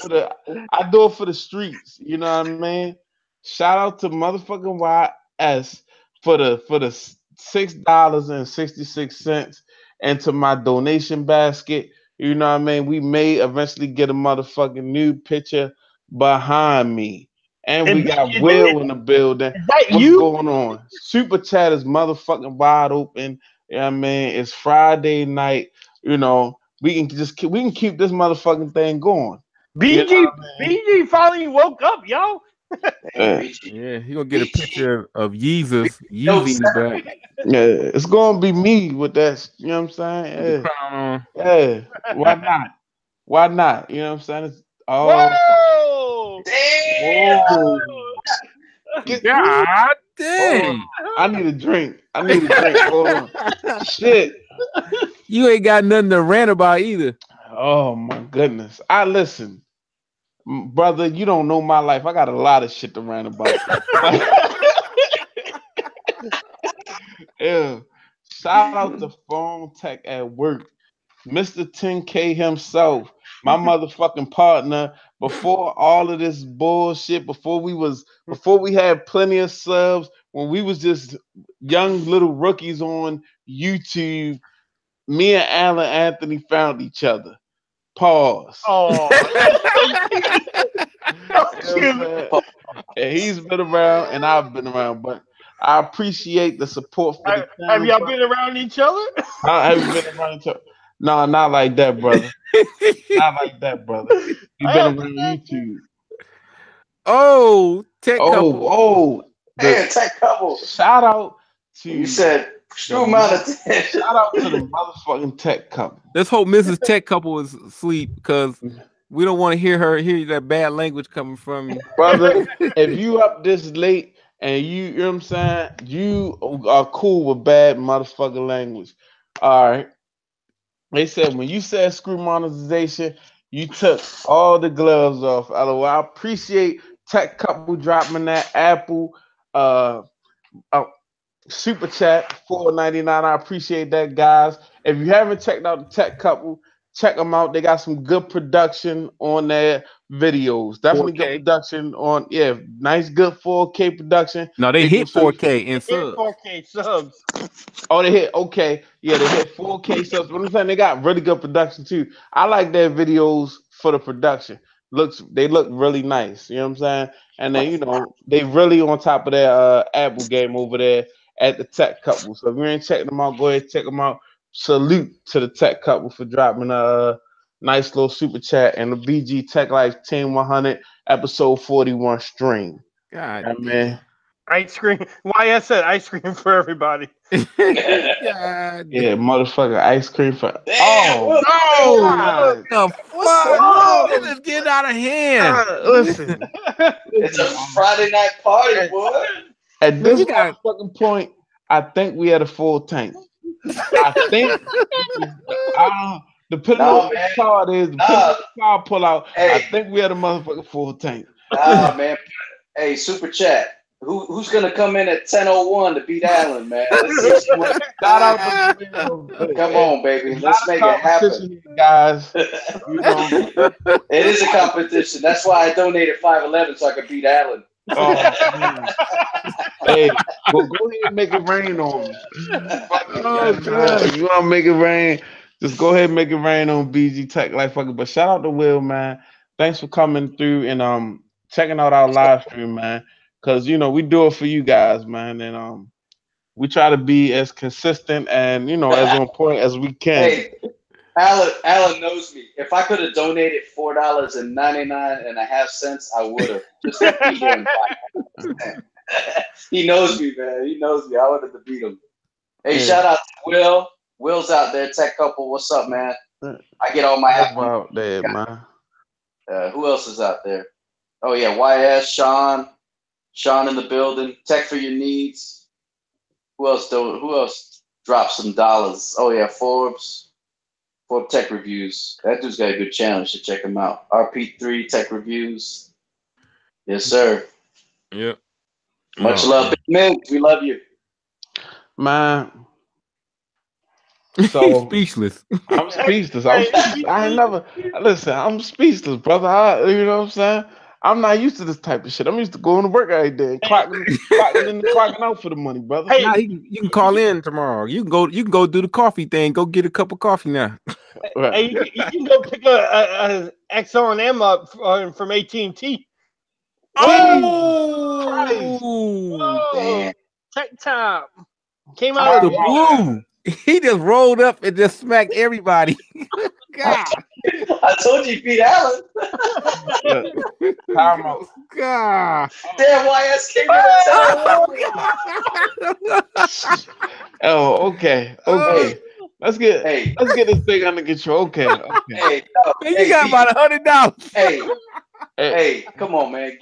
for the streets. You know what I mean? Shout out to motherfucking YS for the $6.66 into my donation basket. You know what I mean? We may eventually get a motherfucking new picture behind me. And we got Will in the building. What's going on? Super chat is motherfucking wide open. You know what I mean? It's Friday night. You know, we can keep this motherfucking thing going. BG finally woke up, yo. Yeah, he gonna get a picture of Yeezus in the back. Yeah, it's gonna be me with that. You know what I'm saying? Yeah. Why not? Why not? You know what I'm saying? It's Whoa! Whoa! God dang! I need a drink. Hold on. Shit. You ain't got nothing to rant about either. Oh my goodness. Listen. Brother, you don't know my life. I got a lot of shit to rant about. Yeah. Shout out to Phone Tech at Work. Mr. 10K himself, my motherfucking partner. Before all of this bullshit, before we had plenty of subs, when we was just young little rookies on YouTube, me and Allan Anthony found each other. Pause. Oh. And he's been around and I've been around, but I appreciate the support for the channel. Have y'all been around each other? Have you been around each other? No, not like that, brother. Not like that, brother. You've been around YouTube. Oh, tech couple. Oh, tech couple. Shout out to you said shout out to the motherfucking tech couple. Let's hope Mrs. Tech couple is asleep because we don't want to hear that bad language coming from you. Brother, if you up this late and you know what I'm saying, you are cool with bad motherfucking language. All right. They said when you said screw monetization, you took all the gloves off. LOL. I appreciate Tech Couple dropping that Apple super chat $4.99. I appreciate that, guys. If you haven't checked out the Tech Couple, check them out. They got some good production on their videos. Definitely 4K. Good production on, nice, good 4K production. No, they hit 4K in subs. 4K subs. Oh, they hit, okay. Yeah, they hit 4K subs. But I'm saying they got really good production too. I like their videos for the production. they look really nice. You know what I'm saying? And then, you know, they really on top of their Apple game over there at the Tech Couple. So if you ain't checking them out, go ahead and check them out. Salute to the Tech Couple for dropping a nice little super chat and the BG Tech Life Team 100 episode 41 stream. God, Yeah, man. Ice cream. YS said ice cream for everybody. God, Yeah, motherfucker, ice cream for. Damn, Oh, what- God. the What's fuck? wrong? This is getting out of hand. Listen. It's a Friday night party, boy. At this You got- motherfucking point, I think we had a full tank. I think, depending Nah, on what man. the car it is, depending on the car pull out, I Hey. think we had a motherfucking full tank. Nah, man. Hey, super chat. Who's gonna come in at 10:01 to beat Allen, man? Let's see Shout out to Come on, baby. Let's make it happen. guys. You know, It is a competition. That's why I donated 511 so I could beat Allen. oh, man. Hey, well, go ahead and make it rain on me. Oh, God. If you want to make it rain, just go ahead and make it rain on BG Tech Life. But shout out to Will, man. Thanks for coming through and checking out our live stream, man. Because, you know, we do it for you guys, man. And we try to be as consistent and, you know, as on point as we can. Hey, Allen knows me. If I could have donated $4.99.5, I would have. Just to beat him. He knows me, man. He knows me. I wanted to beat him. Hey, shout out to Will. Will's out there, Tech Couple. What's up, man? I get all my out there, man. Who else is out there? Oh yeah, YS, Sean in the building. Tech for your needs. Who else dropped some dollars? Oh yeah, Forbes Tech Reviews. That dude's got a good channel. You should check him out. RP3 Tech Reviews. Yes, sir. Yep. Much love, Big Migs. We love you, man. So speechless. I'm speechless. I ain't never listen. I'm speechless, brother. You know what I'm saying? I'm not used to this type of shit. I'm used to going to work every day, clocking in and clocking out for the money, brother. Hey, Nah, you can call in tomorrow. You can go do the coffee thing. Go get a cup of coffee now. Right. Hey, you can go pick a XO&M up from AT&T. Oh, Tech Time came out the of the blue. He just rolled up and just smacked everybody. God. I told you beat Allen. Time out. God. Damn, YS came in at 10:01. Oh, okay. Let's get this thing under control. Okay. Hey, You got about $100. Hey, come on, man.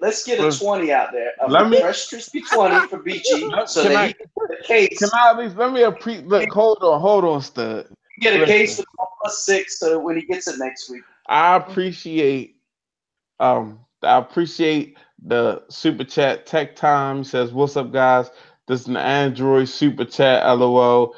Let's get a 20 out there. Fresh crispy 20 for BG. So that he can get a case. Can I at least let me look? Hold on, stud. Get a case for 12+6 so when he gets it next week. I appreciate the super chat. Tech Time says, "What's up, guys? This is an Android super chat. LOL.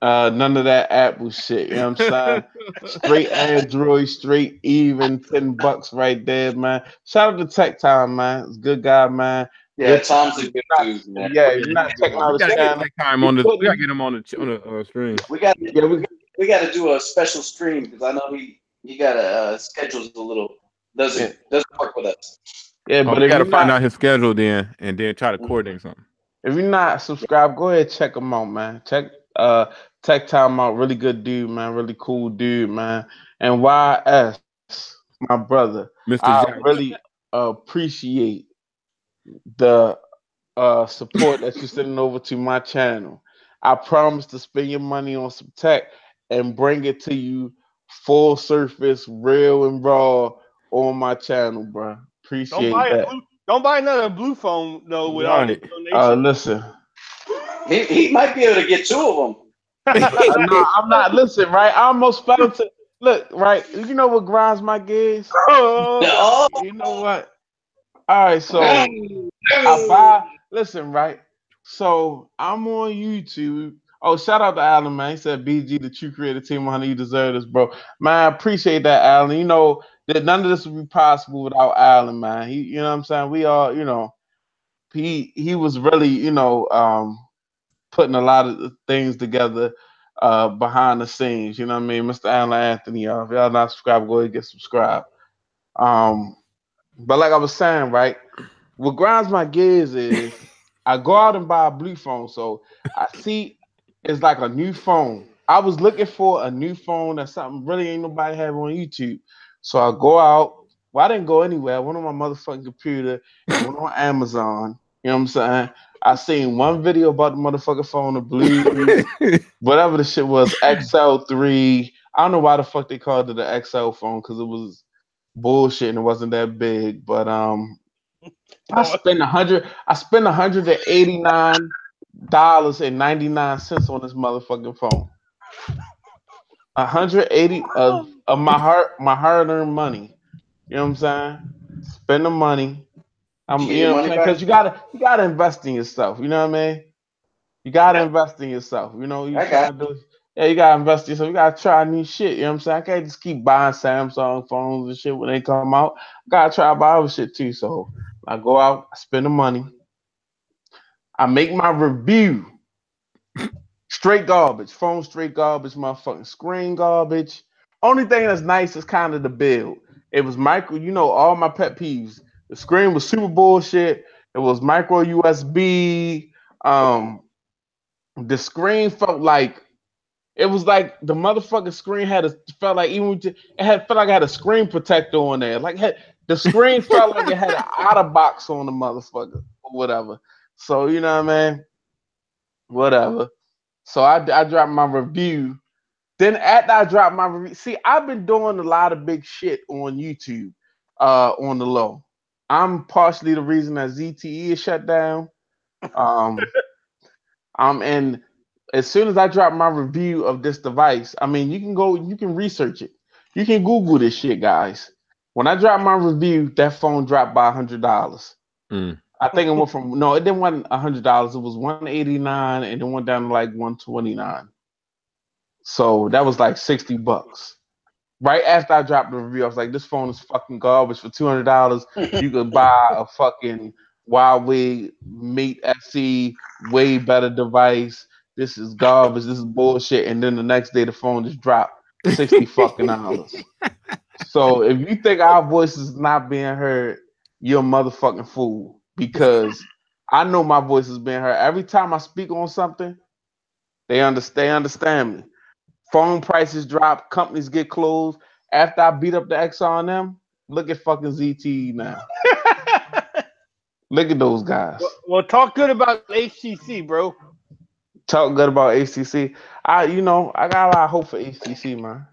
None of that Apple shit. You know what I'm saying? Straight Android, straight even. $10 right there, man. Shout out to Tech Time, man. It's a good guy, man. Yeah, Tom's a good dude, man. Yeah, you're not checking out the channel. We gotta get him on the stream. We got to do a special stream because I know he got a schedule's a little doesn't work with us. Yeah, but we gotta find out his schedule then, and then try to coordinate something. If you're not subscribed, go ahead and check him out, man. Check Tech Time out. Really good dude, man. Really cool dude, man. And YS, my brother, I really appreciate the support that you're sending over to my channel. I promise to spend your money on some tech and bring it to you full surface, real and raw on my channel, bro. Appreciate that. Don't buy another blue phone though without a donation. Listen. He might be able to get 2 of them. No, I'm not. Listen, right? I almost fell into look, right? You know what grinds my gears? No. You know what? All right, so I buy. Listen, right? So I'm on YouTube. Oh, shout out to Allan, man. He said, "BG, the true creator team 100. You deserve this, bro." Man, I appreciate that, Allan. You know that none of this would be possible without Allan, man. You know what I'm saying? We all, you know, he was really, you know, putting a lot of things together behind the scenes. You know what I mean? Mr. Allan Anthony, if y'all not subscribed, go ahead and get subscribed. But like I was saying, right, what grinds my gears is I go out and buy a blue phone. So I see it's like a new phone. I was looking for a new phone that's something really ain't nobody have on YouTube. So I go out. Well, I didn't go anywhere. I went on my motherfucking computer and went on Amazon. You know what I'm saying? I seen one video about the motherfucking phone, the blue, whatever the shit was, XL3. I don't know why the fuck they called it the XL phone because it was bullshit and it wasn't that big. But I spent $189.99 on this motherfucking phone. 180 of my hard-earned money. You know what I'm saying? Spend the money. Did you get You your know what I'm money saying? back? Because you gotta invest in yourself. You know what I mean? You gotta invest in yourself. You know, you trying to do. Yeah, you gotta invest in yourself. You gotta try new shit. You know what I'm saying? I can't just keep buying Samsung phones and shit when they come out. I gotta try to buy other shit too. So I go out, I spend the money, I make my review. Straight garbage. Phone straight garbage. Motherfucking screen garbage. Only thing that's nice is kind of the build. It was micro. You know all my pet peeves. The screen was super bullshit. It was micro USB. The screen felt like it was like the motherfucking screen felt like felt like it had a screen protector on there. Like the screen felt like it had an outer box on the motherfucker or whatever. So you know what I mean? Whatever. So I dropped my review. Then after I dropped my review, see, I've been doing a lot of big shit on YouTube, on the low. I'm partially the reason that ZTE is shut down. And as soon as I drop my review of this device, I mean, you can research it. You can Google this shit, guys. When I dropped my review, that phone dropped by $100. I think it went from it didn't want $100. It was $189 and it went down to like $129. So that was like $60. Right after I dropped the review, I was like, this phone is fucking garbage. For $200, you could buy a fucking Huawei Mate SE, way better device. This is garbage. This is bullshit. And then the next day, the phone just dropped $60 fucking dollars. So if you think our voice is not being heard, you're a motherfucking fool. Because I know my voice is being heard. Every time I speak on something, they understand me. Phone prices drop, companies get closed. After I beat up the XR&M, look at fucking ZTE now. Look at those guys. Well, talk good about HTC, bro. Talk good about HTC. I got a lot of hope for HTC, man.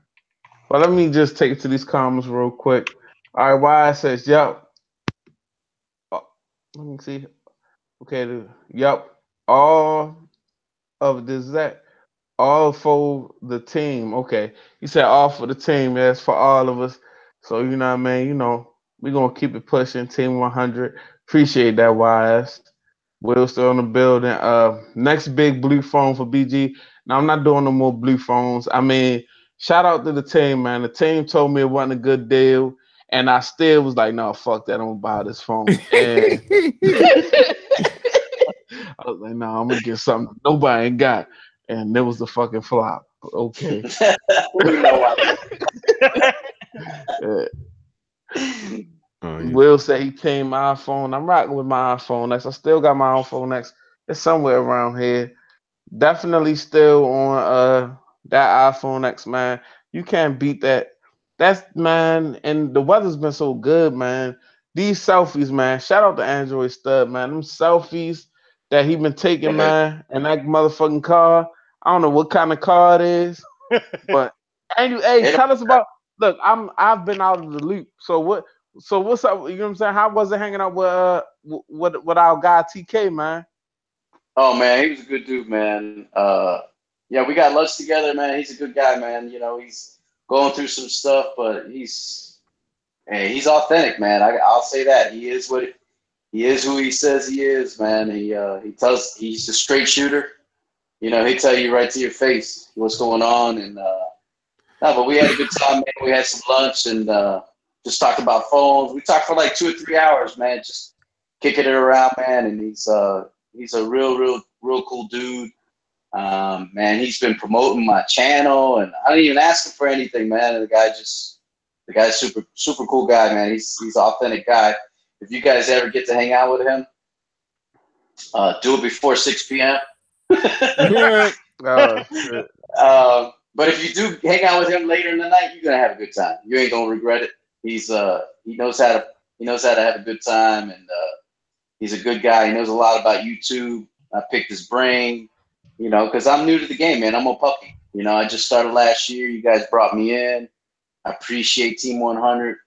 But let me just take it to these comments real quick. All right, why says, yep. Oh, let me see. Okay, yep. All of this that. All for the team. Okay. You said all for the team. That's for all of us. So, you know what I mean? We're going to keep it pushing. Team 100. Appreciate that, YS. We're still in the building. Next big blue phone for BG. Now, I'm not doing no more blue phones. I mean, shout out to the team, man. The team told me it wasn't a good deal. And I still was like, no, fuck that. I'm going to buy this phone. And I was like, no, I'm going to get something nobody ain't got. And there was the fucking flop. Okay. We know why. Will say he came my iPhone. I'm rocking with my iPhone X. I still got my iPhone X. It's somewhere around here. Definitely still on that iPhone X, man. You can't beat that. That's man, and the weather's been so good, man. These selfies, man. Shout out to Android Stud, man. Them selfies that he been taking, man, in that motherfucking car. I don't know what kind of car it is, but hey, tell us about. Look, I've been out of the loop. So what's up? You know what I'm saying? How was it hanging out with our guy TK, man? Oh man, he was a good dude, man. Yeah, we got lunch together, man. He's a good guy, man. He's going through some stuff, but he's authentic, man. I'll say that he is who he says he is, man. He's a straight shooter. He tell you right to your face what's going on, and but we had a good time, man. We had some lunch and just talked about phones. We talked for like 2 or 3 hours, man. Just kicking it around, man. And he's a real cool dude. Man, he's been promoting my channel, and I didn't even ask him for anything, man. And the guy just The guy's super cool guy, man. He's an authentic guy. If you guys ever get to hang out with him, do it before 6 p.m. Oh, shit. But if you do hang out with him later in the night, you're gonna have a good time. You ain't gonna regret it. He knows how to have a good time, and he's a good guy. He knows a lot about YouTube. I picked his brain, because I'm new to the game, man. I'm a puppy. I just started last year. You guys brought me in. I appreciate Team 100,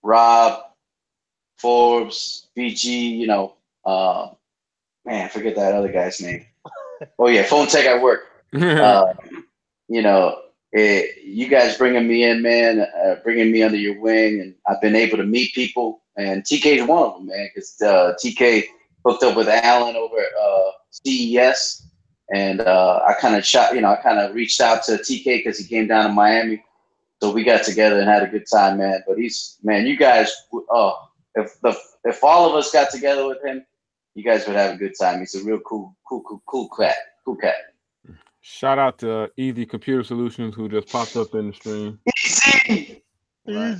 Rob, Forbes, BG. Man, I forget that other guy's name. Oh yeah, Phone Tech at Work. You guys bringing me in, man, bringing me under your wing, and I've been able to meet people, and TK is one of them, man, because TK hooked up with Allan over at CES, and I kind of reached out to TK because he came down to Miami, so we got together and had a good time, man. But you guys, if all of us got together with him, you guys would have a good time. He's a real cool cat. Cool cat. Shout out to Easy Computer Solutions who just popped up in the stream. Easy. Right.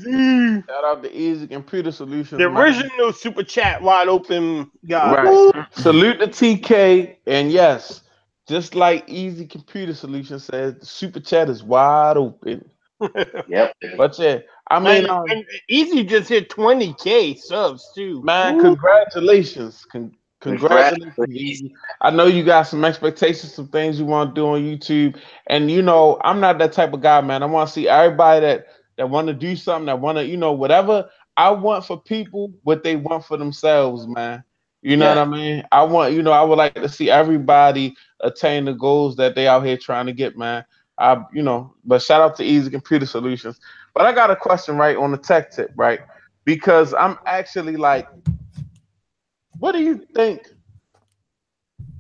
Shout out to Easy Computer Solutions. The original super chat wide open guy. Right. Salute to TK. And yes, just like Easy Computer Solutions says, the super chat is wide open. Yep. But yeah, I mean, and Easy just hit 20K subs too. Man, congratulations. Congratulations, Easy. I know you got some expectations, some things you want to do on YouTube. And I'm not that type of guy, man. I want to see everybody that want to do something, that want to, whatever I want for people, what they want for themselves, man. You know what I mean? I would like to see everybody attain the goals that they out here trying to get, man. But shout out to Easy Computer Solutions. But I got a question, right, on the tech tip, right? Because I'm actually like, what do you think?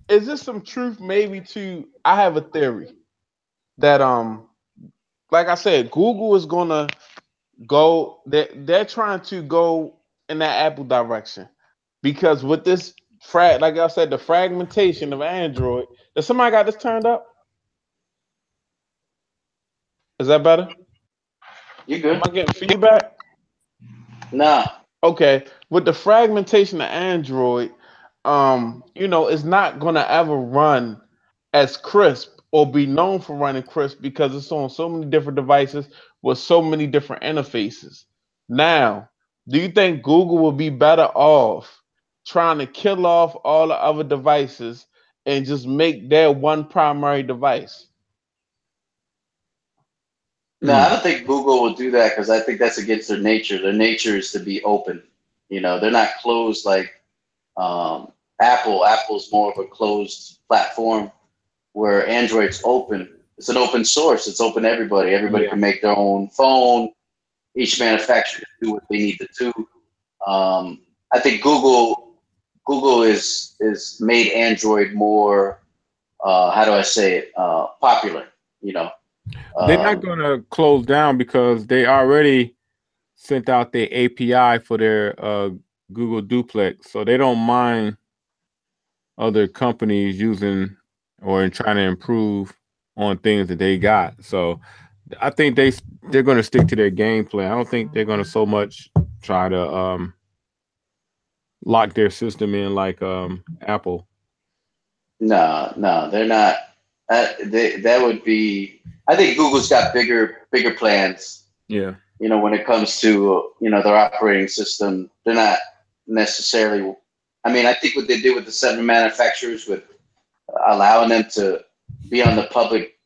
Is there some truth maybe to, I have a theory that like I said, Google is gonna go, they're trying to go in that Apple direction. Because with this like I said, the fragmentation of Android, does somebody got this turned up? Is that better? You good? Am I getting feedback? Nah. Okay. With the fragmentation of Android, it's not gonna ever run as crisp or be known for running crisp because it's on so many different devices with so many different interfaces. Now, do you think Google will be better off trying to kill off all the other devices and just make their one primary device? No, I don't think Google will do that because I think that's against their nature. Their nature is to be open. They're not closed like Apple. Apple's more of a closed platform where Android's open. It's an open source. It's open to everybody. Everybody can make their own phone. Each manufacturer can do what they need to do. I think Google is made Android more, how do I say it, popular, They're not going to close down because they already sent out their API for their Google Duplex. So they don't mind other companies using or trying to improve on things that they got. So I think they're going to stick to their game plan. I don't think they're going to so much try to lock their system in like Apple. No, they're not. That would be. I think Google's got bigger plans. Yeah. When it comes to their operating system, they're not necessarily. I mean, I think what they did with the 7 manufacturers, with allowing them to be on the public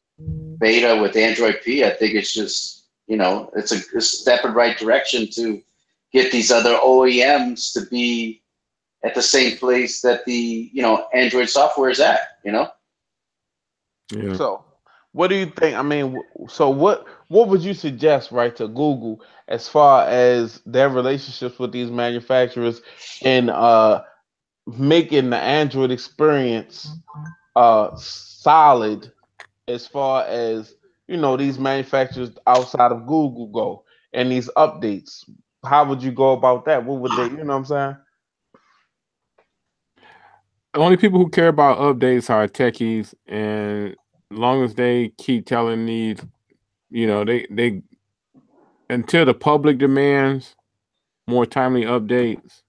beta with Android P, I think it's just it's a step in the right direction to get these other OEMs to be at the same place that the Android software is at. Yeah. So, what do you think? I mean, so what would you suggest, right, to Google as far as their relationships with these manufacturers and making the Android experience solid as far as these manufacturers outside of Google go and these updates? How would you go about that? What would they, you know what I'm saying? The only people who care about updates are techies, and as long as they keep telling these, until the public demands more timely updates,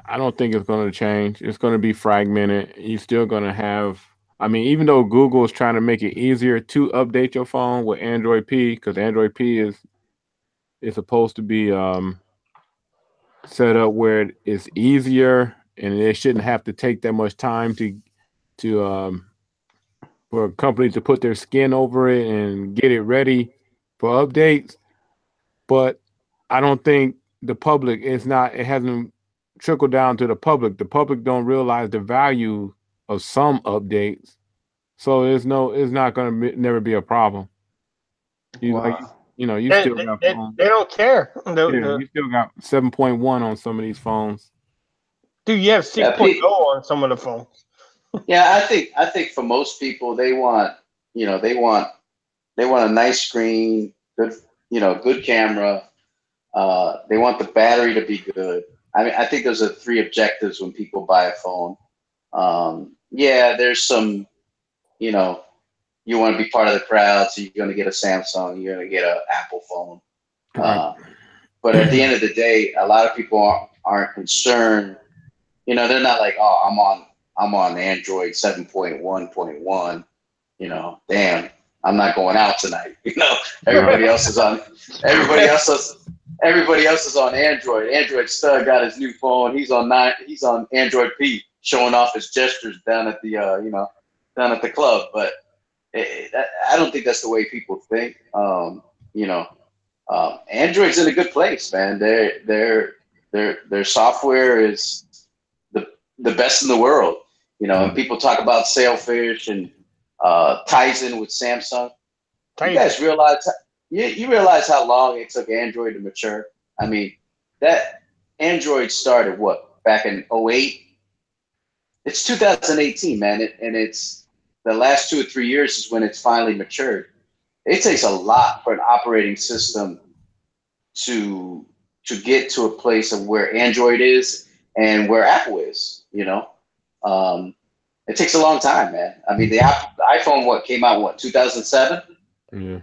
I don't think it's going to change. It's going to be fragmented. You're still going to have, I mean, even though Google is trying to make it easier to update your phone with Android P, because Android P is supposed to be set up where it's easier and it shouldn't have to take that much time to for a company to put their skin over it and get it ready for updates. But I don't think the public it hasn't trickled down to the public. The public don't realize the value of some updates. So it's not going to never be a problem. You still got phones. They don't care. You still got 7.1 on some of these phones. Dude, you have 6.0 on some of the phones. Yeah, I think for most people they want a nice screen, good camera. They want the battery to be good. I mean, I think those are 3 objectives when people buy a phone. There's some, you want to be part of the crowd, so you're going to get a Samsung, you're going to get an Apple phone. But at the end of the day, a lot of people aren't concerned. They're not like, oh, I'm on Android 7.1.1. Damn, I'm not going out tonight. Everybody else is on Android. Android Stud got his new phone. He's on Android P, showing off his gestures down at the down at the club. But I don't think that's the way people think. Android's in a good place, man. Their software is the best in the world. And people talk about Sailfish and Tizen with Samsung. You guys realize you realize how long it took Android to mature? I mean, that Android started back in 2008? It's 2018, man, and it's the last 2 or 3 years is when it's finally matured. It takes a lot for an operating system to get to a place of where Android is and where Apple is. It takes a long time, man. I mean, the iPhone came out 2007? Yeah.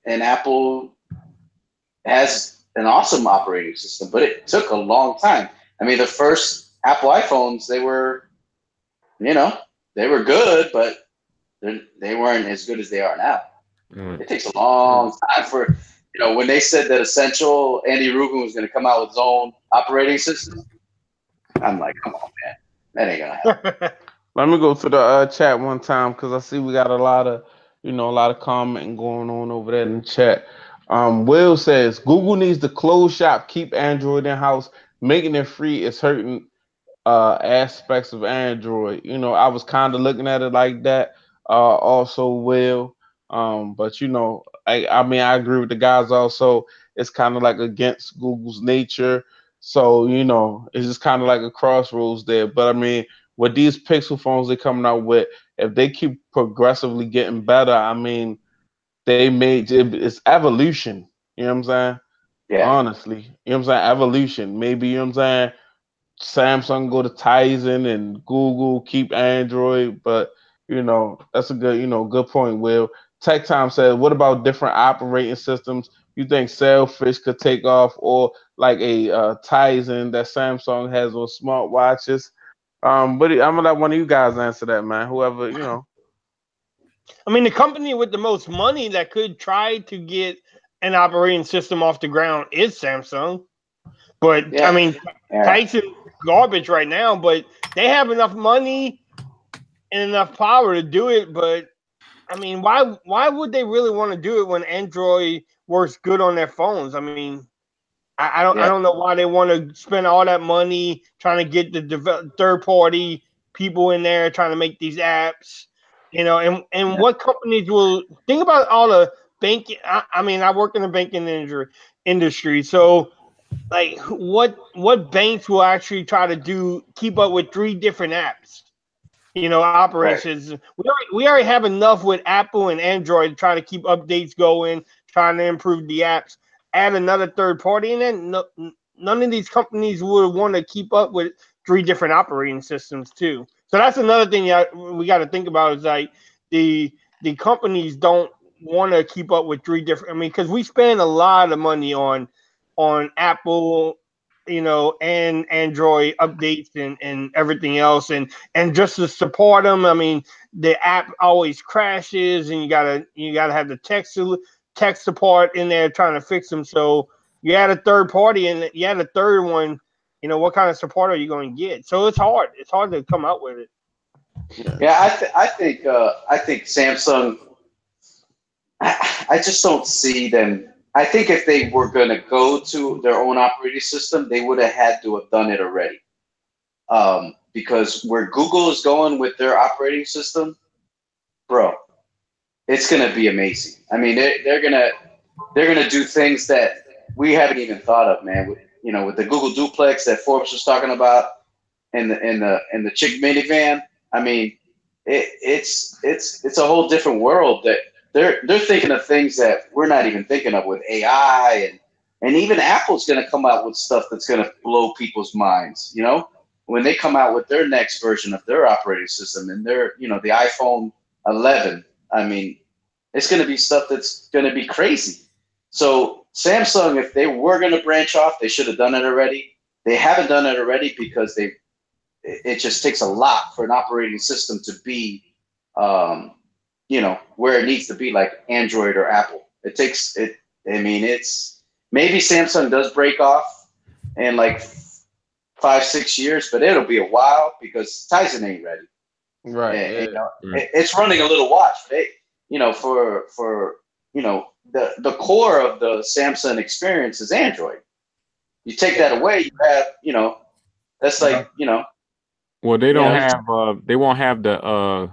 And Apple has an awesome operating system, but it took a long time. I mean, the first Apple iPhones, they were good, but they weren't as good as they are now. It takes a long time for, when they said that Essential, Andy Rubin was going to come out with his own operating system. I'm like, come on, man, that ain't gonna happen. Let me go to the chat one time because I see we got a lot of commenting going on over there in the chat. Will says Google needs to close shop, keep Android in house. Making it free is hurting aspects of Android. I was kind of looking at it like that. Also, Will. But I mean, I agree with the guys. Also, it's kind of like against Google's nature. So it's just kind of like a crossroads there. But I mean, with these Pixel phones they're coming out with, if they keep progressively getting better, I mean, it's evolution. You know what I'm saying? Yeah. Honestly, you know what I'm saying? Evolution. Maybe, you know what I'm saying? Samsung go to Tizen and Google keep Android, but that's a good point. Will Tech Time says, what about different operating systems? You think Sailfish could take off, or like a Tizen that Samsung has on smartwatches? But I'm gonna let one of you guys answer that, man. Whoever. I mean, the company with the most money that could try to get an operating system off the ground is Samsung. But yeah. I mean, Tizen garbage right now, but they have enough money and enough power to do it. But I mean, why would they really want to do it when Android works good on their phones? I mean, I don't know why they want to spend all that money trying to get the third party people in there trying to make these apps, and what companies will think about all the banking. I mean, I work in the banking industry, so like what banks will actually try to keep up with 3 different apps, operations. Right. We already have enough with Apple and Android to try to keep updates going, trying to improve the apps. Add another third party, and then none of these companies would want to keep up with 3 different operating systems too. So that's another thing we got to think about is like the the companies don't want to keep up with three different. I mean, because we spend a lot of money on Apple, and Android updates and everything else, and just to support them. I mean, the app always crashes, and you gotta have the tech support in there trying to fix them. So you add a third party, and you add a third one. What kind of support are you going to get? So it's hard. It's hard to come out with it. Yeah, I think Samsung. I just don't see them. I think if they were going to go to their own operating system, they would have had to have done it already. Because where Google is going with their operating system, bro, it's going to be amazing. I mean, they're gonna do things that we haven't even thought of, man. With the Google Duplex that Forbes was talking about, and the chick minivan. I mean, it's a whole different world that they're thinking of things that we're not even thinking of with AI, and even Apple's going to come out with stuff that's going to blow people's minds. When they come out with their next version of their operating system and their the iPhone 11. I mean, it's going to be stuff that's going to be crazy. So Samsung, if they were going to branch off, they should have done it already. They haven't done it already because it just takes a lot for an operating system to be, where it needs to be, like Android or Apple. It takes it. I mean, it's maybe Samsung does break off in like 5-6 years, but it'll be a while because Tyson ain't ready. Right. And, it's running a little watch. For the core of the Samsung experience is Android. You take that away, you have that's like Well, they don't have they won't have the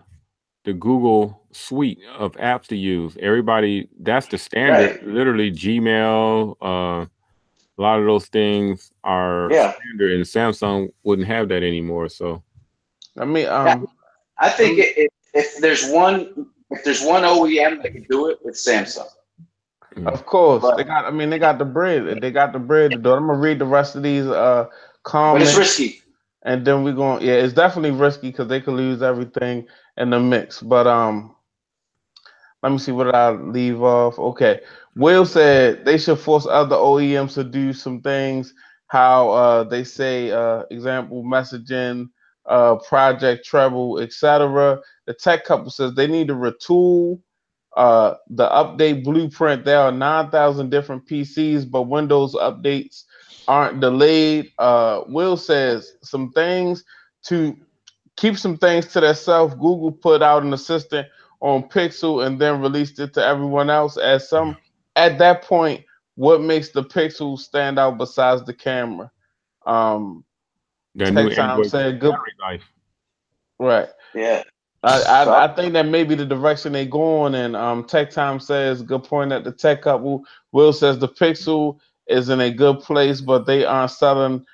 Google suite of apps to use. Everybody, that's the standard. Right. Literally, Gmail, a lot of those things are standard, and Samsung wouldn't have that anymore. So, I mean, I think if there's one OEM that can do it, it's Samsung. Of course, they got the bread. They got the bread to do it. I'm gonna read the rest of these comments. But it's risky. And then we're going, it's definitely risky because they could lose everything in the mix. But let me see, what did I leave off? Okay. Will said they should force other OEMs to do some things. How they say, example, messaging, project treble, etc. The tech couple says they need to retool the update blueprint. There are 9,000 different PCs, but Windows updates aren't delayed. Will says some things to keep some things to themselves. Google put out an assistant on Pixel and then released it to everyone else. At that point, what makes the Pixel stand out besides the camera? new Android said good. Life. Right. Yeah. I think that may be the direction they going, and Tech Time says good point at the tech couple. Will says the Pixel is in a good place, but they aren't selling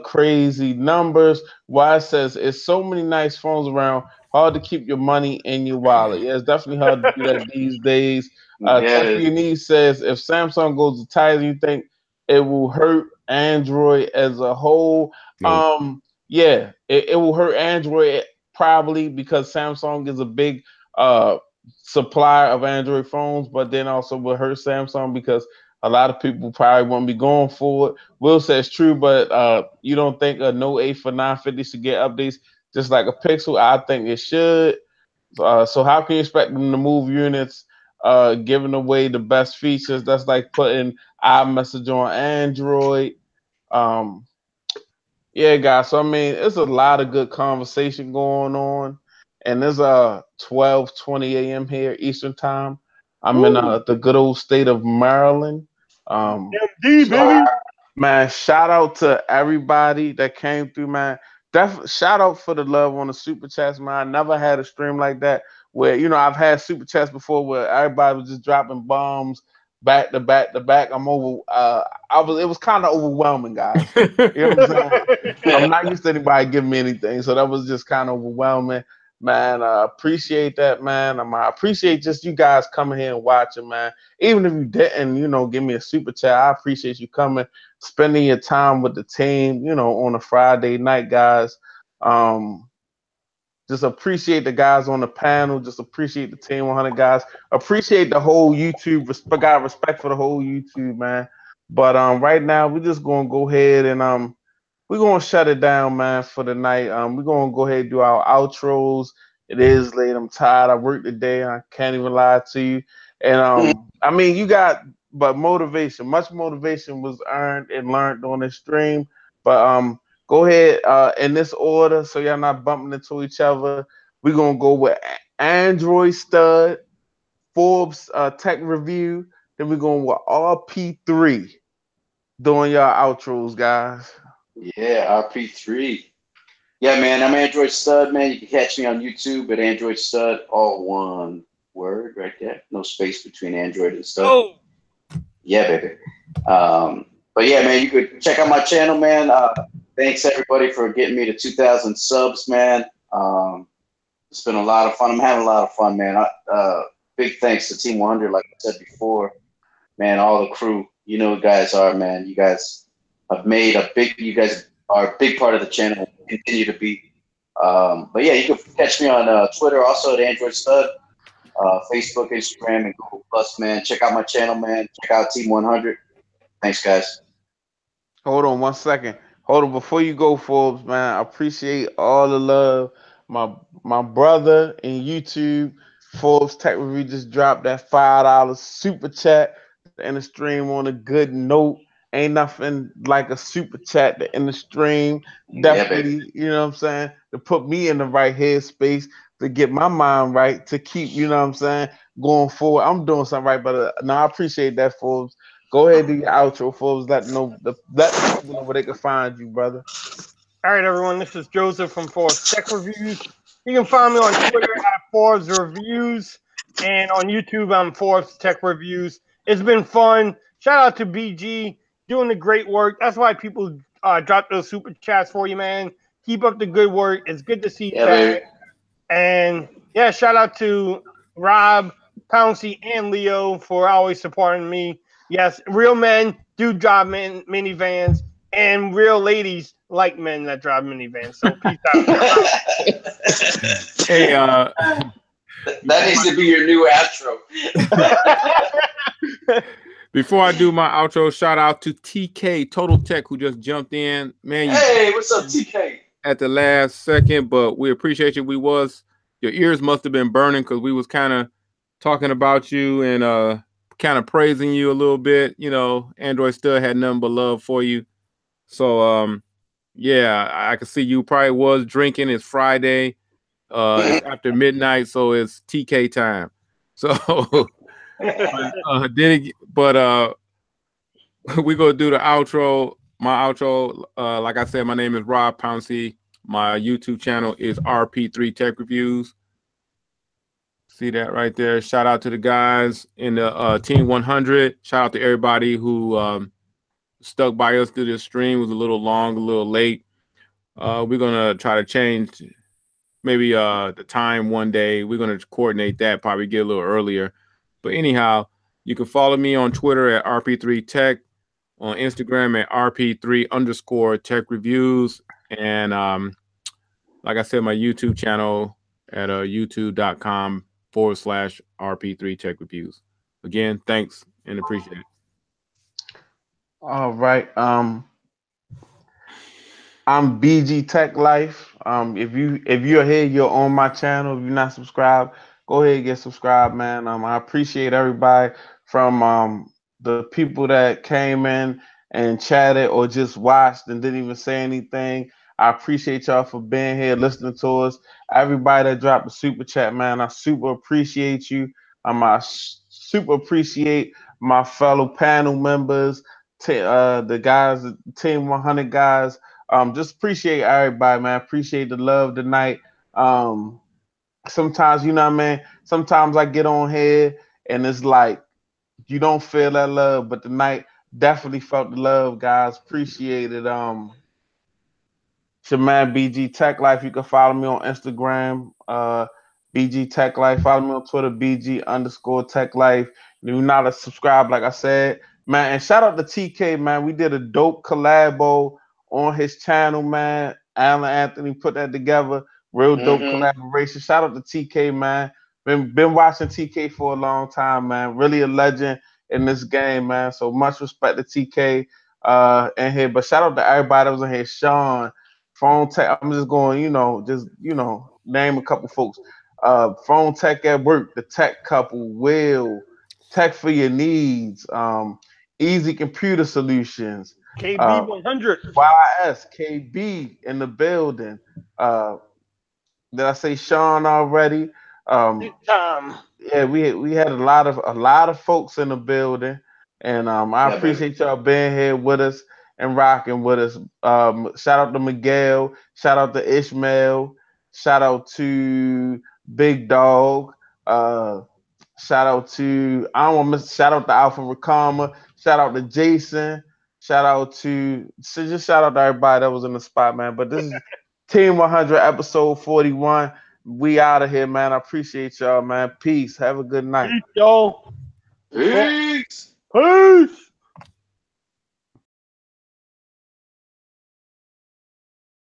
crazy numbers. Why says it's so many nice phones around, hard to keep your money in your wallet. Yeah, it's definitely hard to do that these days. Tech says if Samsung goes to Titan, you think it will hurt Android as a whole? No. Yeah, it will hurt Android probably because Samsung is a big supplier of Android phones, but then also will hurt Samsung because a lot of people probably won't be going for it. Will says true, but you don't think a Note 8 for $950 should get updates just like a Pixel? I think it should. So how can you expect them to move units giving away the best features? That's like putting iMessage on Android. Yeah, guys. So I mean, it's a lot of good conversation going on, and it's 12:20 a.m. here Eastern time. I'm in the good old state of Maryland. MD, baby. Man, shout out to everybody that came through, man. Shout out for the love on the super chats, man. I never had a stream like that where I've had super chats before where everybody was just dropping bombs back to back to back. It was kind of overwhelming, guys. You know what I'm saying? I'm not used to anybody giving me anything, so that was just kind of overwhelming, man. I appreciate that, man. I appreciate just you guys coming here and watching, man. Even if you didn't, give me a super chat, I appreciate you coming, spending your time with the team, on a Friday night, guys. Just appreciate the guys on the panel. Just appreciate the Team 100 guys. Appreciate the whole YouTube. Got respect for the whole YouTube, man. But right now we're just gonna go ahead and we're gonna shut it down, man, for the night. We're gonna go ahead and do our outros. It is late. I'm tired. I worked today. I can't even lie to you. And I mean, you got but motivation. Much motivation was earned and learned on this stream. But go ahead in this order so y'all not bumping into each other. We're gonna go with Android Stud, Forbes Tech Review. Then we're going with RP3 doing y'all outros, guys. Yeah, RP3. Yeah, man, I'm Android Stud, man. You can catch me on YouTube at Android Stud, all one word right there. No space between Android and Stud. Oh. Yeah, baby. But yeah, man, you could check out my channel, man. Thanks everybody for getting me to 2,000 subs, man. It's been a lot of fun. I'm having a lot of fun, man. Big thanks to Team 100, like I said before, man. All the crew, you know, who you guys are, man. You guys have made you guys are a big part of the channel. Continue to be. But yeah, you can catch me on Twitter, also at Android Stud, Facebook, Instagram, and Google Plus, man. Check out my channel, man. Check out Team 100. Thanks, guys. Hold on 1 second. Hold on, before you go, Forbes, man. I appreciate all the love. My brother in YouTube, Forbes Tech Review, just dropped that $5 super chat to end the stream on a good note. Ain't nothing like a super chat to end the stream. Definitely, you know what I'm saying, to put me in the right headspace, to get my mind right, to keep, you know what I'm saying, going forward. I'm doing something right, but no, I appreciate that, Forbes. Go ahead and do your outro, Forbes. Let the people know where they can find you, brother. All right, everyone. This is Joseph from Forbes Tech Reviews. You can find me on Twitter at Forbes Reviews, and on YouTube I'm Forbes Tech Reviews. It's been fun. Shout out to BG doing the great work. That's why people drop those super chats for you, man. Keep up the good work. It's good to see you back. And yeah, shout out to Rob, Pouncy, and Leo for always supporting me. Yes, real men do drive minivans, and real ladies like men that drive minivans. So peace out. Hey, that needs to be your new outro. Before I do my outro, shout out to TK Total Tech who just jumped in. Man, hey, what's up, TK? At the last second, but we appreciate you. Your ears must have been burning because we was kind of talking about you and kind of praising you a little bit. You know, Android still had nothing but love for you. So yeah, I can see you probably was drinking. It's Friday. It's after midnight, so it's TK time. So we gonna do the outro. My outro, like I said, my name is Rob Pouncy. My YouTube channel is RP3 Tech Reviews. See that right there. Shout out to the guys in the Team 100. Shout out to everybody who stuck by us through this stream. It was a little long, a little late. We're gonna try to change maybe the time one day. We're gonna coordinate that, probably get a little earlier. But anyhow, you can follow me on Twitter at RP3 Tech, on Instagram at RP3_Tech Reviews, and like I said, my YouTube channel at youtube.com/RP3 Tech Reviews. Again, thanks and appreciate it. All right. I'm BG Tech Life. If you're here, you're on my channel. If you're not subscribed, go ahead and get subscribed, man. I appreciate everybody from the people that came in and chatted or just watched and didn't even say anything. I appreciate y'all for being here, listening to us. Everybody that dropped a super chat, man, I super appreciate you. I super appreciate my fellow panel members, the guys, the Team 100 guys. Just appreciate everybody, man. Appreciate the love tonight. Sometimes, you know what I mean? Sometimes I get on here and it's like you don't feel that love, but tonight definitely felt the love, guys. Appreciate it. It's your man BG Tech Life. You can follow me on Instagram, BG Tech Life. Follow me on Twitter, BG_Tech Life. If you're not a subscribe, like I said, man. And shout out to TK, man. We did a dope collabo on his channel, man. Allan Anthony put that together. Real dope collaboration. Shout out to TK, man. Been watching TK for a long time, man. Really a legend in this game, man. So much respect to TK in here. But shout out to everybody that was in here. Sean, Phone Tech. I'm just going, name a couple folks. Phone Tech at Work, the Tech Couple, Will, Tech for Your Needs, Easy Computer Solutions, KB 100, YS, KB in the building. Did I say Sean already? Big Time. Yeah, we had a lot of folks in the building, and I appreciate y'all being here with us and rocking with us. Shout out to Miguel, shout out to Ishmael, shout out to Big Dog, shout out to I don't want to miss shout out to Alpha Rakama, shout out to Jason, shout out to just shout out to everybody that was in the spot, man. But this is Team 100 episode 41. We out of here, man. I appreciate y'all, man. Peace. Have a good night. Peace, y'all. Peace. Peace.